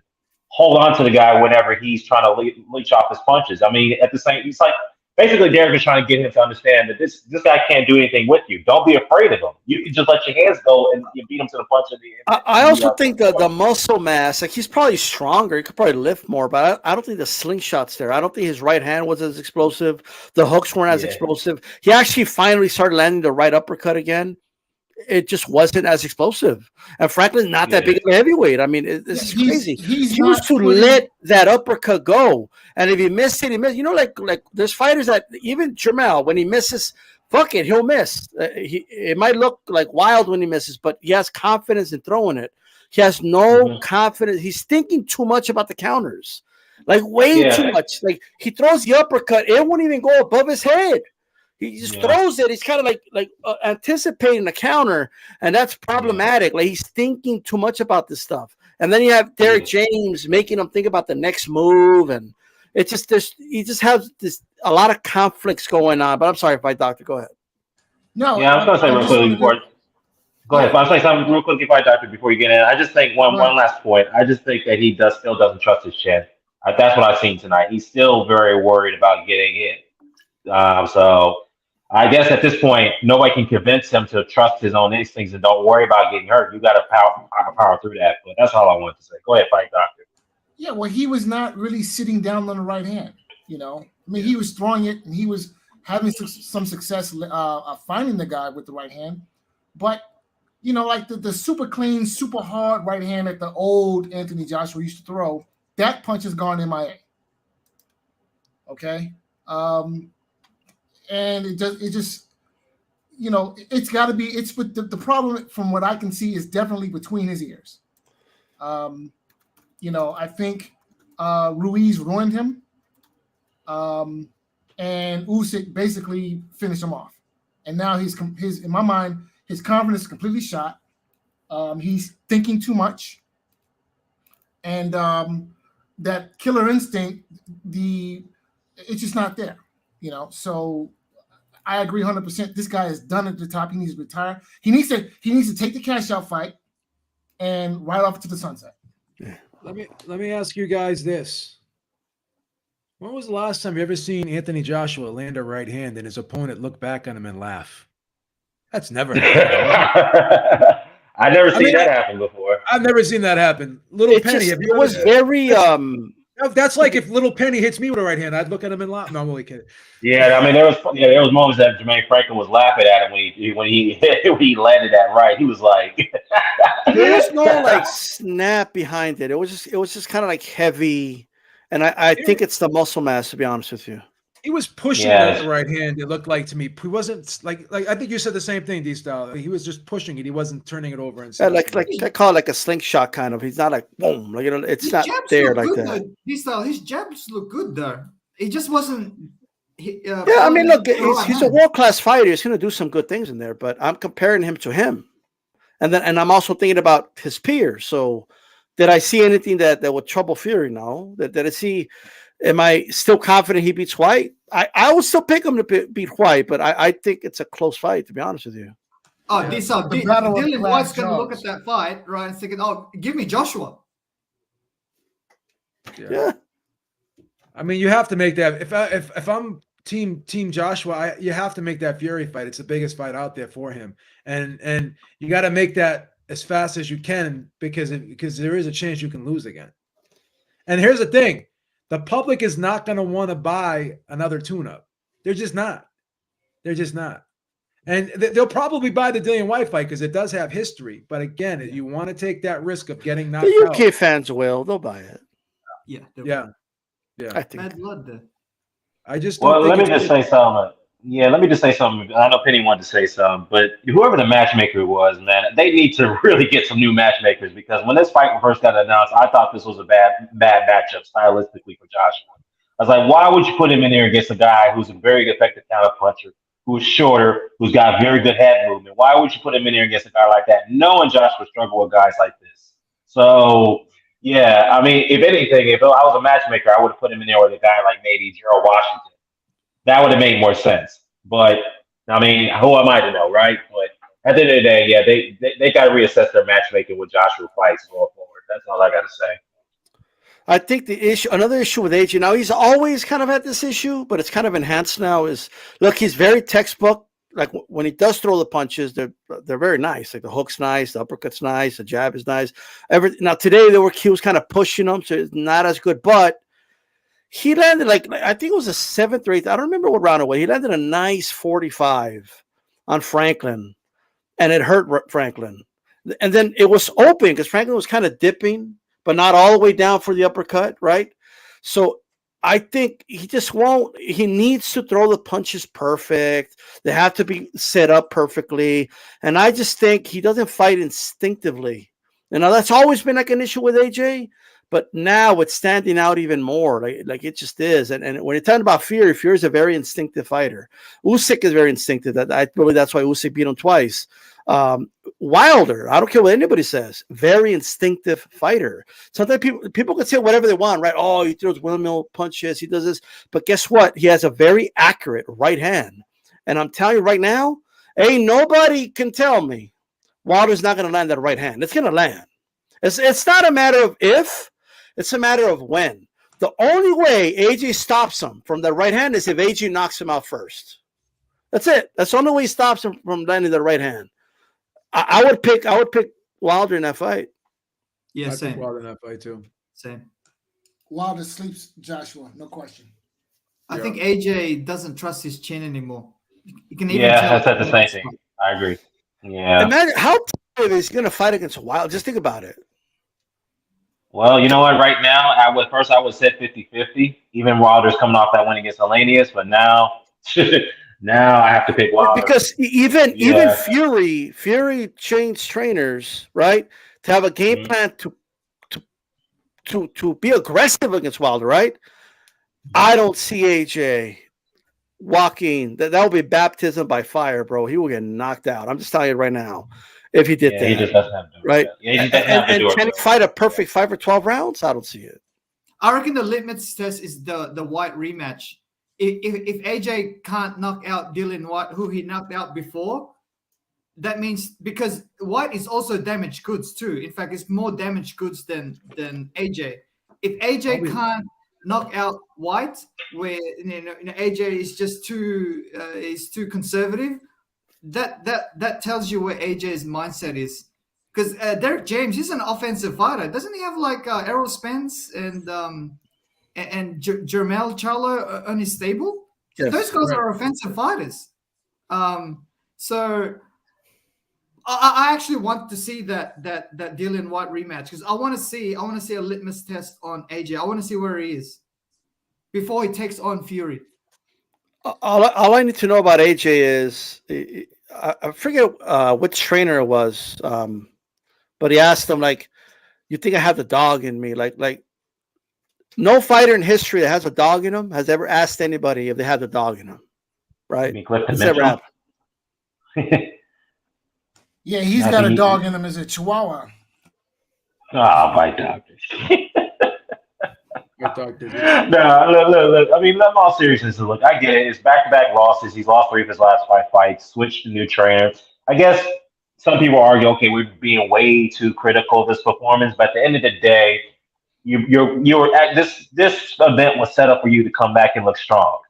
hold on to the guy whenever he's trying to leech off his punches? I mean, at the same, it's like basically Derrick is trying to get him to understand that this guy can't do anything with you. Don't be afraid of him. You can just let your hands go and you beat him to the punch at the end. I also think that the muscle mass, like he's probably stronger. He could probably lift more, but I don't think the slingshot's there. I don't think his right hand was as explosive. The hooks weren't as explosive. He actually finally started landing the right uppercut again. It just wasn't as explosive. And Franklin's not that big of a heavyweight. I mean, this is crazy. He used to let that uppercut go. And if he missed it, he missed. You know, like there's fighters that even Jermell, when he misses, fuck it, he'll miss. It might look like wild when he misses, but he has confidence in throwing it. He has no confidence. He's thinking too much about the counters. Like way too much. Like he throws the uppercut, it won't even go above his head. He just throws it. He's kind of like anticipating the counter, and that's problematic. Like he's thinking too much about this stuff. And then you have Derrick James making him think about the next move, and it just he just has a lot of conflicts going on. But I'm sorry, Doctor, go ahead. No, I was going to say real quickly before. Go ahead. I'll say something real quickly, Doctor, before you get in. I just think one last point. I just think that he still doesn't trust his chin. That's what I've seen tonight. He's still very worried about getting in. So I guess at this point, nobody can convince him to trust his own instincts and don't worry about getting hurt. You got to power through that. But that's all I wanted to say. Go ahead, Fight Doctor. Yeah, well, he was not really sitting down on the right hand. You know, I mean, he was throwing it and he was having some success finding the guy with the right hand. But, you know, like the super clean, super hard right hand that the old Anthony Joshua used to throw, that punch has gone MIA. Okay. And it just, you know, it's got to be. It's with the problem from what I can see is definitely between his ears. You know, I think Ruiz ruined him, and Usyk basically finished him off. And now his in my mind, his confidence is completely shot. He's thinking too much, and that killer instinct, it's just not there. You know, so I agree 100%. This guy is done at the top. He needs to retire. He needs to take the cash out fight and ride off to the sunset. Let me ask you guys this. When was the last time you ever seen Anthony Joshua land a right hand and his opponent look back on him and laugh? That's never happened. I never seen that happen before. I've never seen that happen. Little Penny. It was very. That's like if Little Penny hits me with a right hand, I'd look at him and laugh. No, I'm only kidding. Yeah, I mean, there was moments that Jermaine Franklin was laughing at him when he landed that right. He was like, there was no like snap behind it. It was just kind of like heavy, and I think it's the muscle mass, to be honest with you. He was pushing with the right hand. It looked like to me. He wasn't like I think you said the same thing, D-Style. He was just pushing it. He wasn't turning it over and stuff. Like I call it like a slingshot kind of. He's not like boom, like it's his not there like that. D-Style, his jabs look good there. It just wasn't. I mean, look, he's a world-class fighter. He's going to do some good things in there, but I'm comparing him to him, and I'm also thinking about his peers. So, did I see anything that would trouble Fury? No. Did I see? Am I still confident he beats White? I would still pick him to beat White, but I think it's a close fight, to be honest with you. Oh, Dillian White's going to look at that fight, right, and thinking, "Oh, give me Joshua." Yeah. I mean, you have to make that. If I'm team Joshua, you have to make that Fury fight. It's the biggest fight out there for him, and you got to make that as fast as you can because there is a chance you can lose again. And here's the thing: the public is not going to want to buy another tune-up. They're just not. They're just not. And they'll probably buy the Dillian White fight because it does have history. But again, you want to take that risk of getting knocked out. The UK fans will. They'll buy it. Yeah. Yeah. I think. Bad blood there. I just let me just say something. Yeah, let me just say something. I know Penny wanted to say something, but whoever the matchmaker was, man, they need to really get some new matchmakers because when this fight first got announced, I thought this was a bad matchup stylistically for Joshua. I was like, why would you put him in there against a guy who's a very effective counter puncher, who's shorter, who's got very good head movement? Why would you put him in there against a guy like that, knowing Joshua struggle with guys like this? So, yeah, I mean, if anything, if I was a matchmaker, I would have put him in there with a guy like maybe Gerald Washington. That would have made more sense. But, I mean, who am I to know, right? But at the end of the day, yeah, they got to reassess their matchmaking with Joshua fights going forward. That's all I got to say. I think another issue with AJ, now he's always kind of had this issue, but it's kind of enhanced now, is, look, he's very textbook. Like when he does throw the punches, they're very nice. Like the hook's nice, the uppercut's nice, the jab is nice. Now today he was kind of pushing them, so it's not as good. But he landed like I think it was a 7th or 8th. I don't remember what round it was. He landed a nice 45 on Franklin, and it hurt Franklin. And then it was open because Franklin was kind of dipping, but not all the way down for the uppercut, right? So I think he just won't. He needs to throw the punches perfect. They have to be set up perfectly. And I just think he doesn't fight instinctively. You know, that's always been like an issue with AJ, but now it's standing out even more. Like it just is. And when you're talking about Fury is a very instinctive fighter. Usyk is very instinctive. I believe that's why Usyk beat him twice. Wilder, I don't care what anybody says, very instinctive fighter. Sometimes people can say whatever they want, right? Oh, he throws windmill punches, he does this, but guess what? He has a very accurate right hand, and I'm telling you right now, ain't nobody can tell me Wilder's not going to land that right hand. It's going to land. It's not a matter of if, it's a matter of when. The only way AJ stops him from the right hand is if AJ knocks him out first. That's it. That's the only way he stops him from landing the right hand. I would pick Wilder in that fight. Yeah, I'd same. pick Wilder in that fight too. Same. Wilder sleeps Joshua, no question. I think AJ doesn't trust his chin anymore. You can even I said the same thing. I agree. Yeah. Imagine how tough is he going to fight against Wilder. Just think about it. Well, you know what? Right now, I would say 50-50. Even Wilder's coming off that win against Elenius, but now I have to pick Wilder. Because even Fury changed trainers, right? To have a game plan to be aggressive against Wilder, right? I don't see AJ walking. That would be baptism by fire, bro. He will get knocked out. I'm just telling you right now. If he did that, he just doesn't have to do it. Right? Yeah, he just doesn't have to do it. Can he fight a perfect fight for 12 rounds? I don't see it. I reckon the litmus test is the White rematch. If AJ can't knock out Dillian White, who he knocked out before, that means because White is also damaged goods too. In fact, it's more damaged goods than AJ. If AJ can't knock out White, where AJ is just too conservative, that tells you where AJ's mindset is. Because Derek James, he's an offensive fighter. Doesn't he have like Errol Spence and Jermel Charlo on his stable? Yes, Those guys correct. are offensive fighters. So I actually want to see that Dillian White rematch because I want to see a litmus test on AJ. I want to see where he is before he takes on Fury. All I need to know about AJ is I forget which trainer it was, but he asked him like, "You think I have the dog in me?" Like no fighter in history that has a dog in him has ever asked anybody if they have the dog in them, right? It's never happened. Yeah, he's got a dog in him as a Chihuahua. Oh, my doctors. Your doctor. No, look. I mean, in all seriousness, look, I get it. It's back-to-back losses. He's lost 3 of his last 5 fights, switched to new trainer. I guess some people argue, okay, we're being way too critical of this performance, but at the end of the day, you're at this event was set up for you to come back and look strong,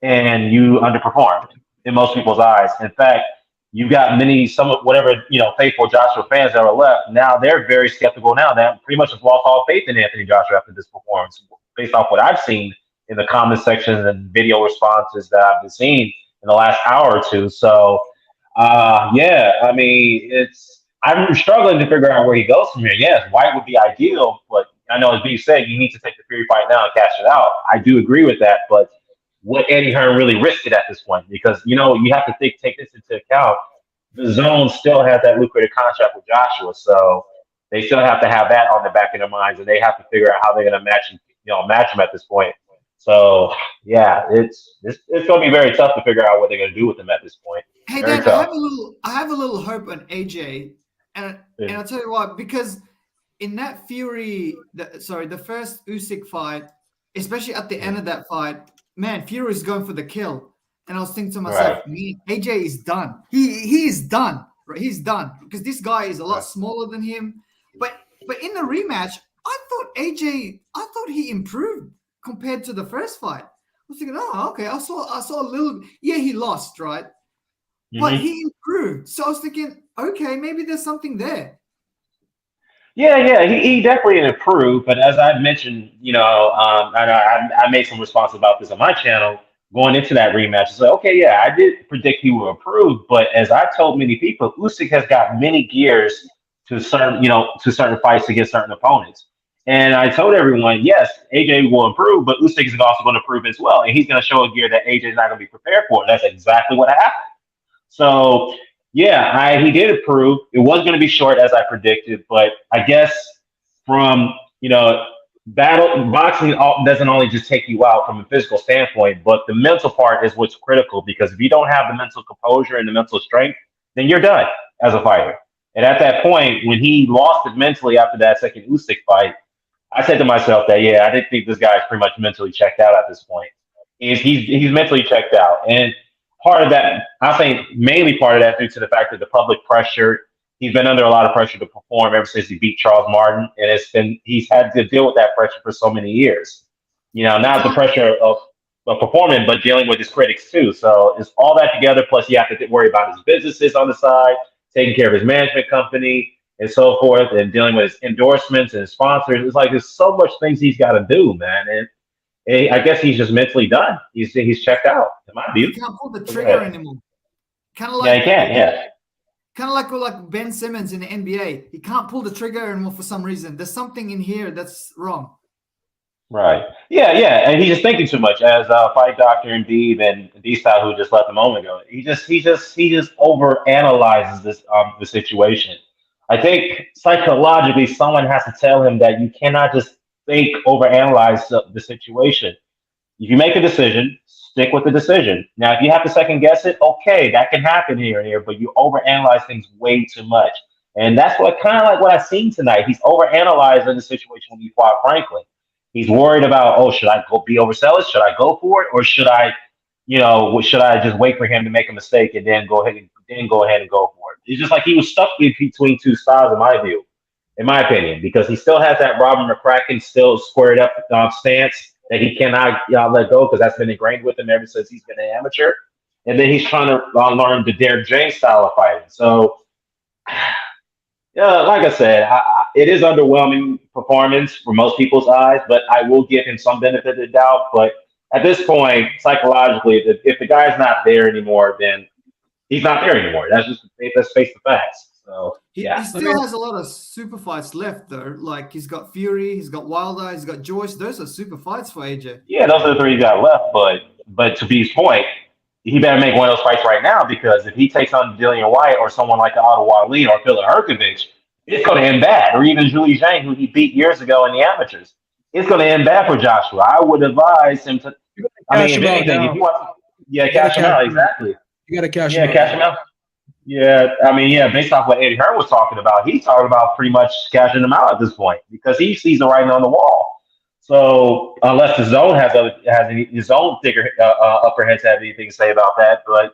and you underperformed in most people's eyes. In fact, you've got faithful Joshua fans that are left. Now they're very skeptical now. That pretty much have lost all faith in Anthony Joshua after this performance, based off what I've seen in the comment sections and video responses that I've been seeing in the last hour or two. So, I mean, I'm struggling to figure out where he goes from here. Yes, White would be ideal, but I know as B said, you need to take the Fury fight now and cash it out. I do agree with that, but would Eddie Hearn really risk it at this point? Because, you have to take this into account. The Zone still has that lucrative contract with Joshua, so they still have to have that on the back of their minds, and they have to figure out how they're going to match him at this point. So, yeah, it's going to be very tough to figure out what they're going to do with him at this point. Hey, Very Dan, tough. I have a little hope on AJ, and I'll tell you what, because in that Fury, the first Usyk fight, especially at the end of that fight, man, Fury is going for the kill. And I was thinking to myself, AJ is done. He is done. Right? He's done. Because this guy is a lot smaller than him. But in the rematch, I thought he improved compared to the first fight. I was thinking, oh, okay. I saw a little, he lost, right? Mm-hmm. But he improved. So I was thinking, okay, maybe there's something there. Yeah, he definitely improved. But as I mentioned, I made some response about this on my channel going into that rematch. It's like, okay, yeah, I did predict he will improve. But as I told many people, Usyk has got many gears to certain fights against certain opponents. And I told everyone, yes, AJ will improve, but Usyk is also going to improve as well. And he's going to show a gear that AJ is not going to be prepared for. And that's exactly what happened. So, yeah, he did improve. It was going to be short, as I predicted, but I guess from, boxing doesn't only just take you out from a physical standpoint, but the mental part is what's critical, because if you don't have the mental composure and the mental strength, then you're done as a fighter. And at that point, when he lost it mentally after that second Usyk fight, I said to myself that, I didn't think this guy's pretty much mentally checked out at this point. He's mentally checked out. And part of that, I think mainly part of that due to the fact that the public pressure, he's been under a lot of pressure to perform ever since he beat Charles Martin. And he's had to deal with that pressure for so many years. Not the pressure of performing, but dealing with his critics too. So it's all that together. Plus you have to worry about his businesses on the side, taking care of his management company and so forth, and dealing with his endorsements and his sponsors. It's like there's so much things he's got to do, man. And I guess he's just mentally done. He's checked out, in my view. He can't pull the trigger anymore. Kind of like he can, yeah. Kind of like Ben Simmons in the NBA. He can't pull the trigger anymore for some reason. There's something in here that's wrong. Right. Yeah. And he's just thinking too much. As Fight Doctor and Deeb and D-Style, who just left a moment ago, he just overanalyzes the situation. I think psychologically, someone has to tell him that you cannot just overanalyze the situation. If you make a decision, stick with the decision. Now, if you have to second guess it, okay, that can happen here and here, but you overanalyze things way too much. And that's what I've seen tonight. He's overanalyzing the situation when he fought Franklin. He's worried about, should I be overzealous? Should I go for it? Or should I just wait for him to make a mistake and then go ahead and go for it? It's just like he was stuck between two styles, in my opinion, because he still has that Robin McCracken still squared up stance that he cannot let go, because that's been ingrained with him ever since he's been an amateur. And then he's trying to learn the Derek James style of fighting. So Yeah, like I said, it is underwhelming performance for most people's eyes, but I will give him some benefit of the doubt. But at this point, psychologically, if the guy's not there anymore, then he's not there anymore. Let's face the facts. So He yeah, still has a lot of super fights left though. Like he's got Fury, he's got Wilder, he's got Joyce. Those are super fights for AJ. yeah, those are the three he got left. But to B's point, he better make one of those fights right now because if he takes on Dillian White or someone like Otto Wally or Philip Herkovich, it's going to end bad. Or even Julie Zhang, who he beat years ago in the amateurs, it's going to end bad for Joshua. I would advise him to. I mean, if anything, if you want, cash him out exactly. You got to cash him out. Cash him out. Yeah, I mean, based off what Eddie Hearn was talking about, he's talking about pretty much cashing them out at this point because he sees the writing on the wall. So unless the zone has his own thicker upper heads have anything to say about that, but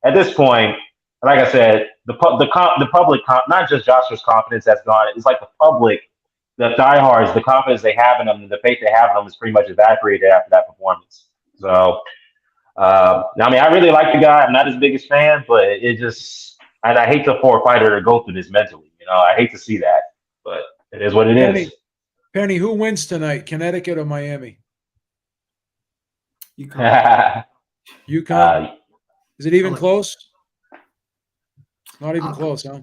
at this point, like I said, the public, not just Joshua's confidence that's gone. It's like the public, the diehards, the confidence they have in them, and the faith they have in them is pretty much evaporated after that performance. So, I mean, I really like the guy. I'm not his biggest fan, but it just. And I hate for a fighter to go through this mentally. I hate to see that, but it is what it is. Penny, who wins tonight, Connecticut or Miami? UConn. UConn. Is it even close? Not even close, huh?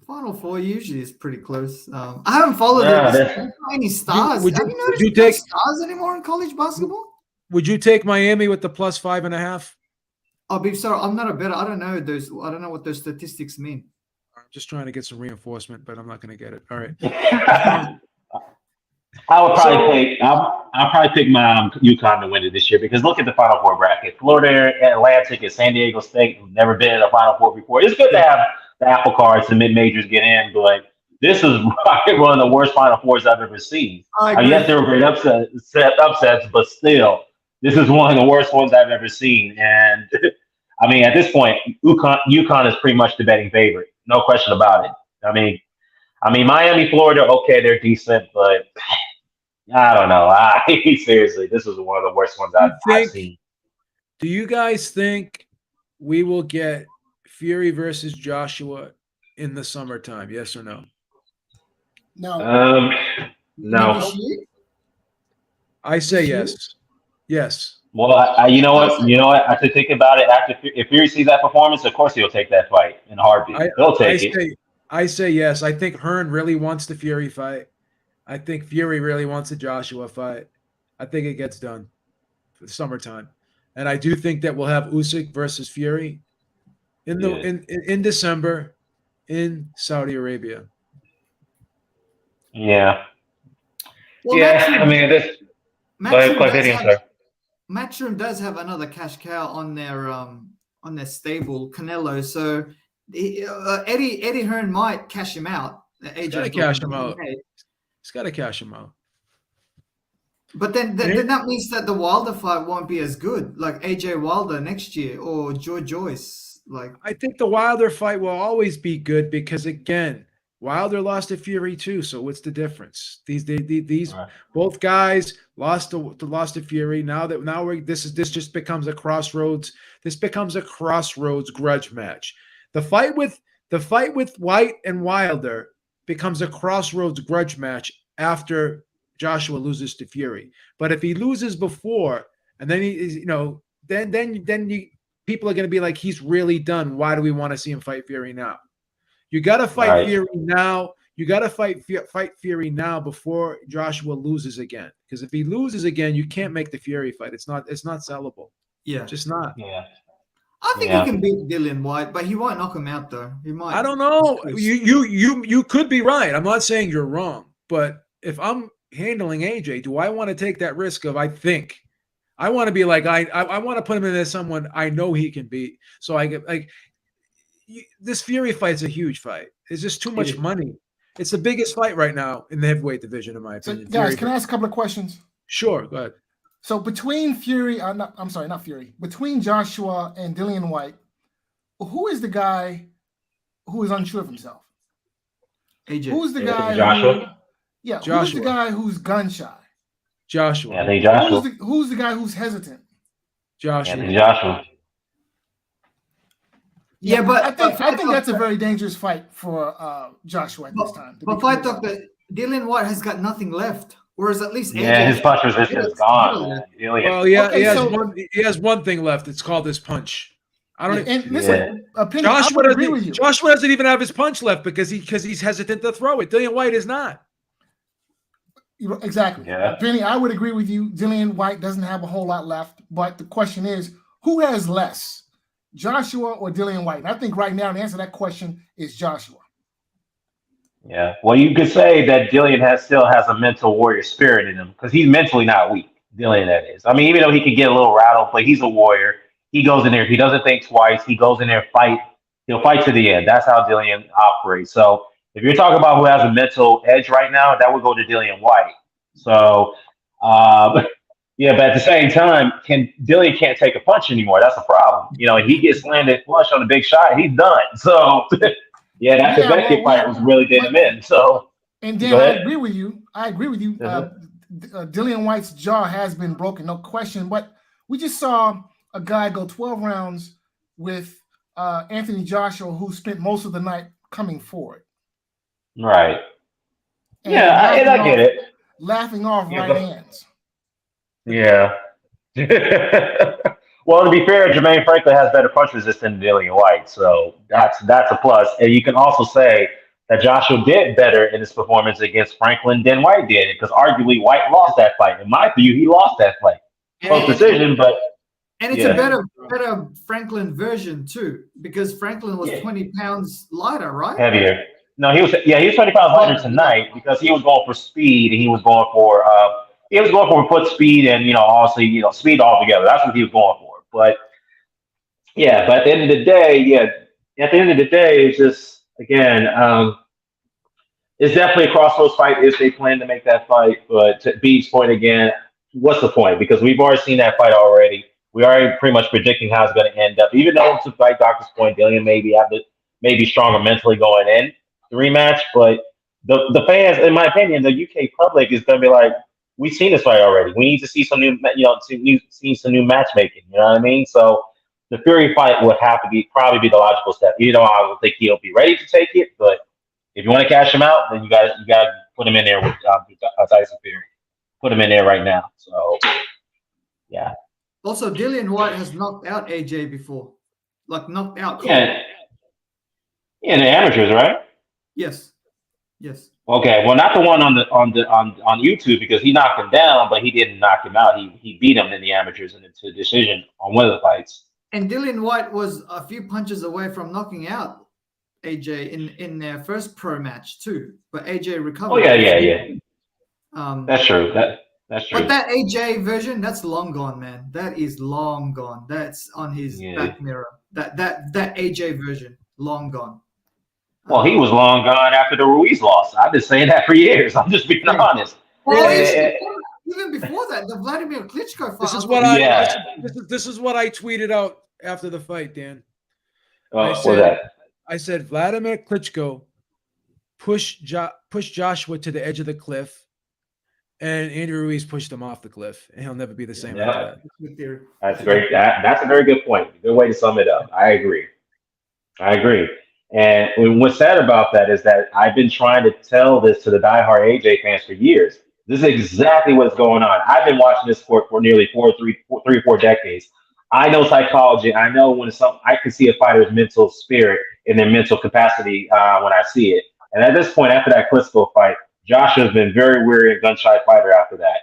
Final Four usually is pretty close. I haven't followed any stars. Would you noticed no stars anymore in college basketball? Would you take Miami with the plus 5.5? I'll be sorry. I'm not a better. I don't know those. I don't know what those statistics mean. I'm just trying to get some reinforcement, but I'm not going to get it. All right. I would probably I'll probably pick my UConn to win it this year because look at the Final Four bracket. Florida Atlantic and San Diego State have never been in a Final Four before. It's good to have the apple cards and mid majors get in, but this is probably one of the worst Final Fours I've ever seen. Yes, there were great upsets, but still, this is one of the worst ones I've ever seen. And I mean, at this point, UConn is pretty much the betting favorite. No question about it. I mean, Miami, Florida, okay, they're decent, but I don't know. Seriously, this is one of the worst ones I've seen. Do you guys think we will get Fury versus Joshua in the summertime? Yes or no? No. No. I say yes. Yes. Well, you know what? I have to think about it. If Fury sees that performance, of course he'll take that fight in a heartbeat. He'll take it. I say yes. I think Hearn really wants the Fury fight. I think Fury really wants the Joshua fight. I think it gets done for the summertime, and I do think that we'll have Usyk versus Fury in December in Saudi Arabia. Yeah. Well, I mean, this. Matchroom does have another cash cow on their stable, Canelo. So Eddie Hearn might cash him out. He's got to cash him out. He's got to cash him out. But then that means that the Wilder fight won't be as good, like AJ Wilder next year or Joyce. Like I think the Wilder fight will always be good because again, Wilder lost to Fury too. So what's the difference? These right. Both guys lost to Fury. This just becomes a crossroads. This becomes a crossroads grudge match. The fight with White and Wilder becomes a crossroads grudge match after Joshua loses to Fury. But if he loses before, and then people are going to be like, he's really done. Why do we want to see him fight Fury now? You got to fight Fury now. You got to fight Fury now before Joshua loses again. Because if he loses again, you can't make the Fury fight. It's not sellable. Yeah, just not. Yeah. I think he can beat Dillian White, but he won't knock him out though. He might. I don't know. You could be right. I'm not saying you're wrong, but if I'm handling AJ, do I want to take that risk of I want to be like I want to put him in as someone I know he can beat. So I get like this Fury fight's a huge fight. It's just too much money. It's the biggest fight right now in the heavyweight division, in my opinion. So, guys, can I ask a couple of questions? Sure, go ahead. So between between Joshua and Dillian White, who is the guy who is unsure of himself? AJ. Who's the guy? Joshua. Who's the guy who's gun shy? Joshua. I think Joshua. Who's the guy who's hesitant? Joshua. I think Joshua. Yeah, but I think that's a very dangerous fight for Joshua at this time. But Fight Talk, Dillian White has got nothing left, whereas at least Yeah, his punch resistance is gone, man. Well, yeah, Okay, he has one thing left. It's called his punch. I don't. And listen, Penny, Joshua I agree with you. Joshua doesn't even have his punch left because he's hesitant to throw it. Dillian White is not. Exactly. Yeah. Penny, I would agree with you. Dillian White doesn't have a whole lot left, but the question is, who has less, Joshua or Dillian White? And I think right now the answer to that question is Joshua. Yeah. Well, you could say that Dillian still has a mental warrior spirit in him because he's mentally not weak. Dillian, that is. I mean, even though he can get a little rattled, but he's a warrior. He goes in there. He doesn't think twice. He goes in there, fight. He'll fight to the end. That's how Dillian operates. So if you're talking about who has a mental edge right now, that would go to Dillian White. So, yeah, but at the same time, Dillian can't take a punch anymore. That's a problem. You know, he gets landed flush on a big shot, he's done. So, yeah, that Beckett fight was really did him in. So, and Dan, I agree with you. Dillian White's jaw has been broken, no question. But we just saw a guy go 12 rounds with Anthony Joshua, who spent most of the night coming forward. Right. And yeah, I get it. Laughing off right hands. Yeah. Well, to be fair, Jermaine Franklin has better punch resistance than Dillian White, so that's a plus. And you can also say that Joshua did better in his performance against Franklin than White did, because arguably White lost that fight. In my view, he lost that fight. Close decision, but and it's a better Franklin version too, because Franklin was 20 pounds lighter, right? Heavier. No, he was 20 pounds lighter tonight because he was going for speed and he was going for foot speed and obviously speed altogether. That's what he was going for. But yeah, but at the end of the day, it's just again, it's definitely a crossroads fight if they plan to make that fight. But to Beef's point again, what's the point? Because we've already seen that fight already. We already pretty much predicting how it's going to end up. Even though to fight Doctor's point, Dillian may be stronger mentally going in the rematch, but the fans, in my opinion, the UK public is going to be like, we've seen this fight already. We need to see some new, see some new matchmaking. You know what I mean? So the Fury fight would have to probably be the logical step. I don't think he'll be ready to take it, but if you want to cash him out, then you got to put him in there with Tyson Fury. Put him in there right now. So yeah. Also, Dillian White has knocked out AJ before, like knocked out. Yeah, in the amateurs, right? Yes. Okay, well, not the one on YouTube because he knocked him down, but he didn't knock him out. He beat him in the amateurs and into decision on one of the fights. And Dillian White was a few punches away from knocking out AJ in their first pro match too, but AJ recovered. Oh yeah. That's true. That's true. But that AJ version, that's long gone, man. That is long gone. That's on his back mirror. That AJ version, long gone. Well, he was long gone after the Ruiz loss. I've been saying that for years. I'm just being honest. Well, even before that, the Vladimir Klitschko fight. This is what I tweeted out after the fight, Dan. I said Vladimir Klitschko push Joshua to the edge of the cliff, and Andy Ruiz pushed him off the cliff, and he'll never be the same after that. That's great. That's a very good point. Good way to sum it up. I agree. And what's sad about that is that I've been trying to tell this to the diehard AJ fans for years. This is exactly what's going on. I've been watching this sport for nearly 3 or 4 decades. I know psychology. I know I can see a fighter's mental spirit and their mental capacity when I see it. And at this point, after that Klitschko fight, Joshua's been very weary and gun-shy fighter after that,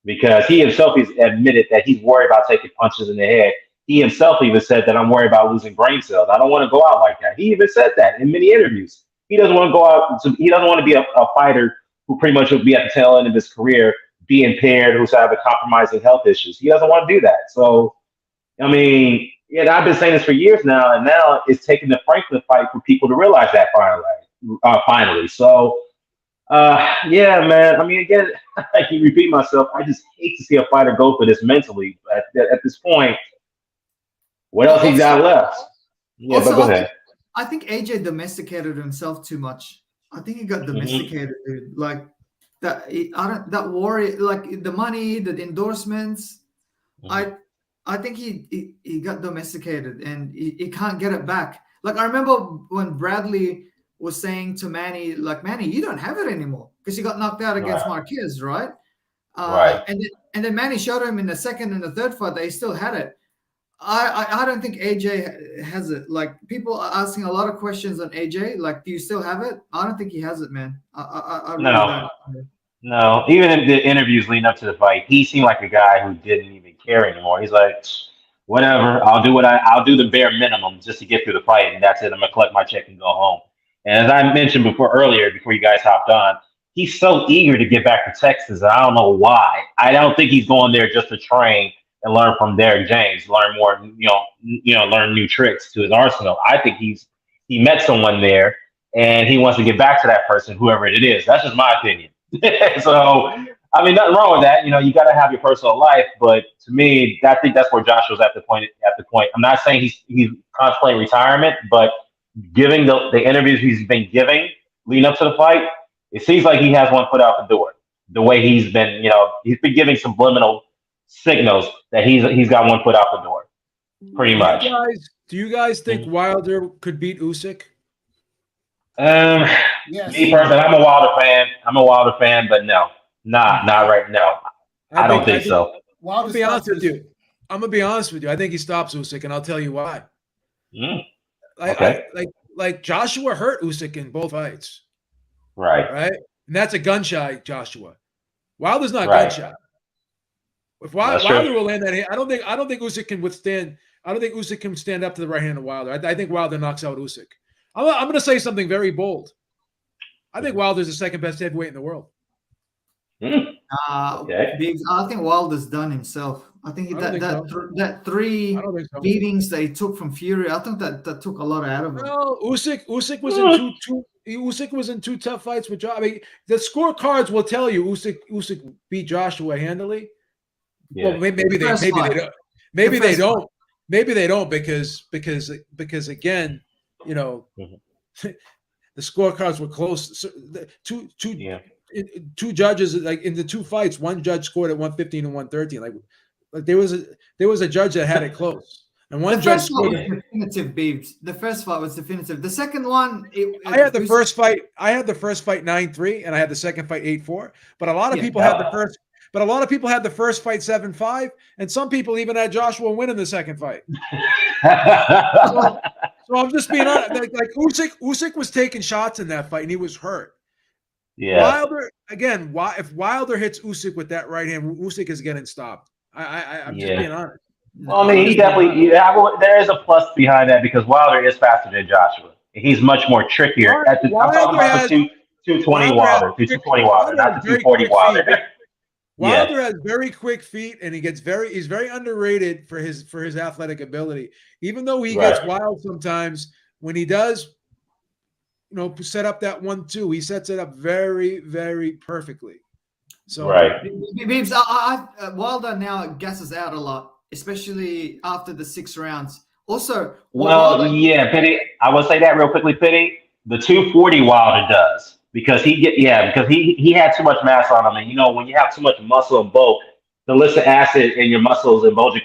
because he himself has admitted that he's worried about taking punches in the head. He himself even said that I'm worried about losing brain cells. I don't want to go out like that. He even said that in many interviews. He doesn't want to go out. He doesn't want to be a fighter who pretty much will be at the tail end of his career, be impaired, who's having compromising health issues. He doesn't want to do that. So, I mean, I've been saying this for years now, and now it's taking the Franklin fight for people to realize that finally. So, man. I mean, again, I can repeat myself. I just hate to see a fighter go for this mentally. At this point, what else he got left? Yeah, but go ahead. I think AJ domesticated himself too much. I think he got domesticated, dude. Like that warrior, like the money, the endorsements. I I think he got domesticated and he can't get it back. Like I remember when Bradley was saying to Manny, like, Manny, you don't have it anymore because he got knocked out against Marquez, right? Right. And then Manny showed him in the second and the third fight that he still had it. I don't think AJ has it. Like people are asking a lot of questions on AJ. Like, do you still have it? I don't think he has it, man. I really No. don't. No, even in the interviews leading up to the fight, he seemed like a guy who didn't even care anymore. He's like, whatever, I'll do the bare minimum just to get through the fight, and that's it. I'm gonna collect my check and go home. And as I mentioned before you guys hopped on, he's so eager to get back to Texas, and I don't know why. I don't think he's going there just to train and learn from Derek James, learn more, learn new tricks to his arsenal. I think he met someone there, and he wants to get back to that person, whoever it is. That's just my opinion. So, I mean, nothing wrong with that. You got to have your personal life, but to me, I think that's where Joshua's at the point. I'm not saying he's contemplating retirement, but giving the interviews he's been giving leading up to the fight, it seems like he has one foot out the door. The way he's been, he's been giving subliminal signals that he's got one foot out the door, pretty much. Do you guys think Wilder could beat Usyk? Yes. Me personally, I'm a Wilder fan, but no, not right now. I don't think so. I'm gonna be honest with you. I think he stops Usyk, and I'll tell you why. Okay. Like Joshua hurt Usyk in both fights. Right. And that's a gun-shy Joshua. Wilder's not gun-shy. If Wilder will land that hand, I don't think Usyk can withstand. I don't think Usyk can stand up to the right hand of Wilder. I think Wilder knocks out Usyk. I'm going to say something very bold. I think Wilder's the second best heavyweight in the world. Biggs, I think Wilder's done himself. I think that three beatings that he took from Fury, I think that took a lot out of him. No, Usyk was in two tough fights with Joshua. I mean, the scorecards will tell you Usyk beat Joshua handily. Yeah. Well, maybe they don't. Maybe they don't. Maybe they don't because again, the scorecards were close. So two judges, like in the two fights, one judge scored at 115 and 113. Like there was a judge that had it close, and one judge scored. Definitive, Beebs. The first fight was definitive. The second one, I had the first fight 9-3, and I had the second fight 8-4. But a lot of people had the first. But a lot of people had the first fight 7-5, and some people even had Joshua win in the second fight. So I'm just being honest. Like Usyk was taking shots in that fight, and he was hurt. Yeah. Wilder again. If Wilder hits Usyk with that right hand, Usyk is getting stopped. I'm just being honest. Well, I mean, he definitely. There is a plus behind that because Wilder is faster than Joshua. He's much more trickier. I'm talking about the 220 Wilder, 220 Wilder, not the 240 Wilder. Wilder has very quick feet, and he's very underrated for his athletic ability. Even though he gets wild sometimes, when he does, set up that 1-2, he sets it up very, very perfectly. So, Beebs, Wilder now gasses out a lot, especially after the 6 rounds. Also, Pitty, I will say that real quickly, Pitty. The 240 Wilder does. Because he had too much mass on him, and when you have too much muscle and bulk, the illicit acid in your muscles and bulge,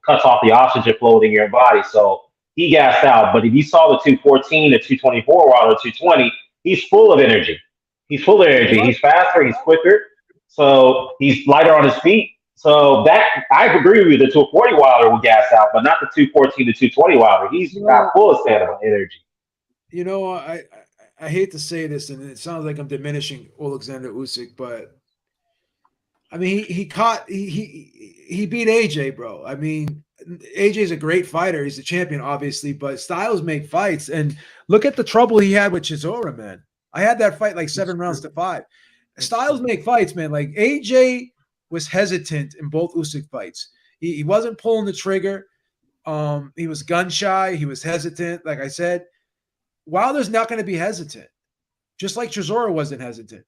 cuts off the oxygen flow in your body. So he gassed out. But if you saw the 214, the 224 Wilder, 220, he's full of energy. He's faster. He's quicker. So he's lighter on his feet. So that I agree with you. The 240 Wilder will gas out, but not the 214 to 220 Wilder. He's got full of stamina energy. I hate to say this, and it sounds like I'm diminishing Alexander Usyk, but I mean, he beat AJ, bro. I mean, AJ's a great fighter. He's a champion, obviously, but styles make fights. And look at the trouble he had with Chisora, man. I had that fight like 7 rounds to 5. Styles make fights, man. Like AJ was hesitant in both Usyk fights. He wasn't pulling the trigger. He was gun shy. He was hesitant. Like I said, Wilder's not going to be hesitant, just like Chisora wasn't hesitant.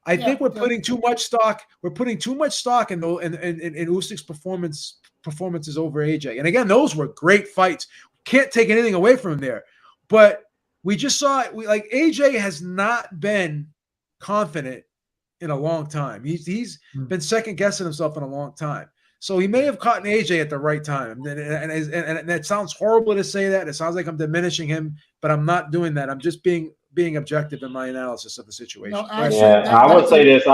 I think we're putting too much stock. We're putting too much stock in Usyk's performances over AJ. And again, those were great fights. Can't take anything away from him there. But we just saw it. Like AJ has not been confident in a long time. He's been second guessing himself in a long time. So he may have caught an AJ at the right time. And it sounds horrible to say that. It sounds like I'm diminishing him, but I'm not doing that. I'm just being objective in my analysis of the situation. No, actually, Yeah, I would say this.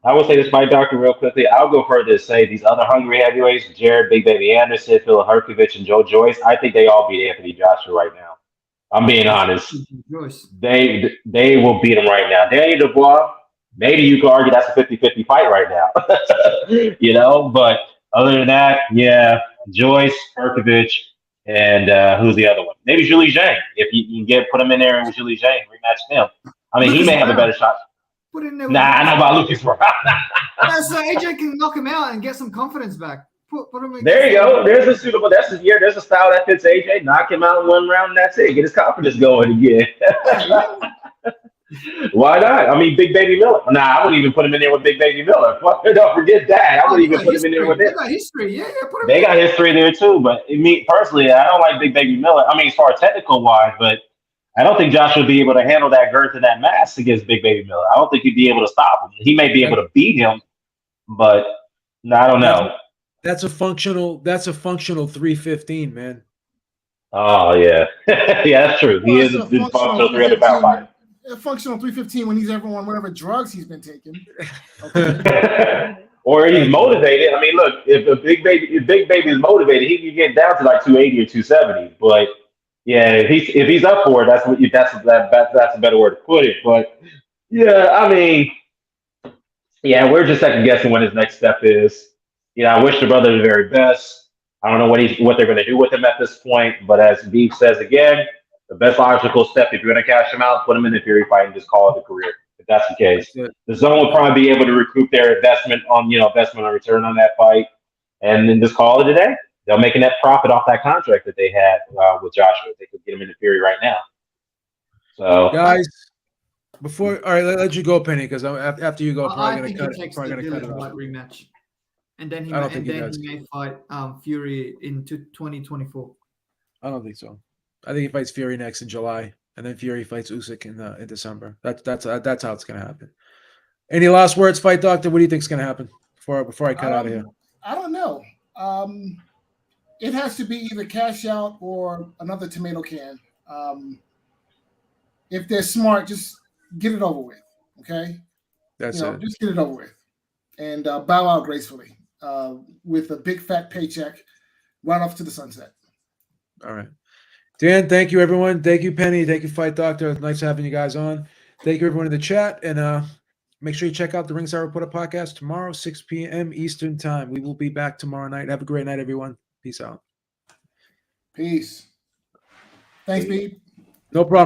I would say this, my doctor, real quickly. I'll go further to say these other hungry heavyweights, Jared Big Baby Anderson, Phil Herkovich, and Joe Joyce, I think they all beat Anthony Joshua right now. I'm being honest. Joyce. They will beat him right now. Daniel Dubois, maybe you could argue that's a 50-50 fight right now. You know, but other than that, yeah, Joyce, Herkovich, and who's the other one? Maybe Julie Zhang. If you can put him in there with Julie Zhang, rematch him. I mean, he may have a better shot. Put in there. Nah, I know about Lucas Brown. So AJ can knock him out and get some confidence back. Put him in. There you go. There's a suitable. There's a style that fits AJ. Knock him out in one round, and that's it. Get his confidence going again. Why not? I mean, Big Baby Miller. Nah, I wouldn't even put him in there with Big Baby Miller. Don't forget that. I wouldn't even put him in there with him. They got history. Yeah, put him. They got history there too. But me personally, I don't like Big Baby Miller. I mean, as far as technical wise, but I don't think Josh would be able to handle that girth and that mass against Big Baby Miller. I don't think he'd be able to stop him. He may be able to beat him, but I don't know. That's a functional 315, man. Oh yeah, yeah, that's true. He is a functional 300-pound fighter. A functional 315 when he's ever on whatever drugs he's been taking. Okay. Or he's motivated. I mean, look, if Big Baby is motivated, he can get down to like 280 or 270. But yeah, if he's up for it, that's a better word to put it. But yeah, I mean, yeah, we're just second guessing what his next step is. You know, I wish the brother the very best. I don't know what they're going to do with him at this point. But as Beef says again, the best logical step, if you're going to cash him out, put him in the Fury fight and just call it a career. If that's the case, the Zone will probably be able to recoup their investment on return on that fight, and then just call it a day. They'll make a net profit off that contract that they had with Joshua. They could get him in the Fury right now. So, guys, all right, let you go, Penny, because after you go, I think he takes the Dillian White rematch, and then he may fight Fury in 2024. I don't think so. I think he fights Fury next in July, and then Fury fights Usyk in December. That's how it's going to happen. Any last words, Fight Doctor? What do you think is going to happen before I cut out of here? I don't know. It has to be either cash out or another tomato can. If they're smart, just get it over with. Okay, that's it. Just get it over with, and bow out gracefully with a big fat paycheck right off to the sunset. All right. Dan, thank you, everyone. Thank you, Penny. Thank you, Fight Doctor. It's nice having you guys on. Thank you, everyone in the chat. And make sure you check out the Ringside Reporter podcast tomorrow, 6 p.m. Eastern Time. We will be back tomorrow night. Have a great night, everyone. Peace out. Peace. Thanks, Pete. No problem.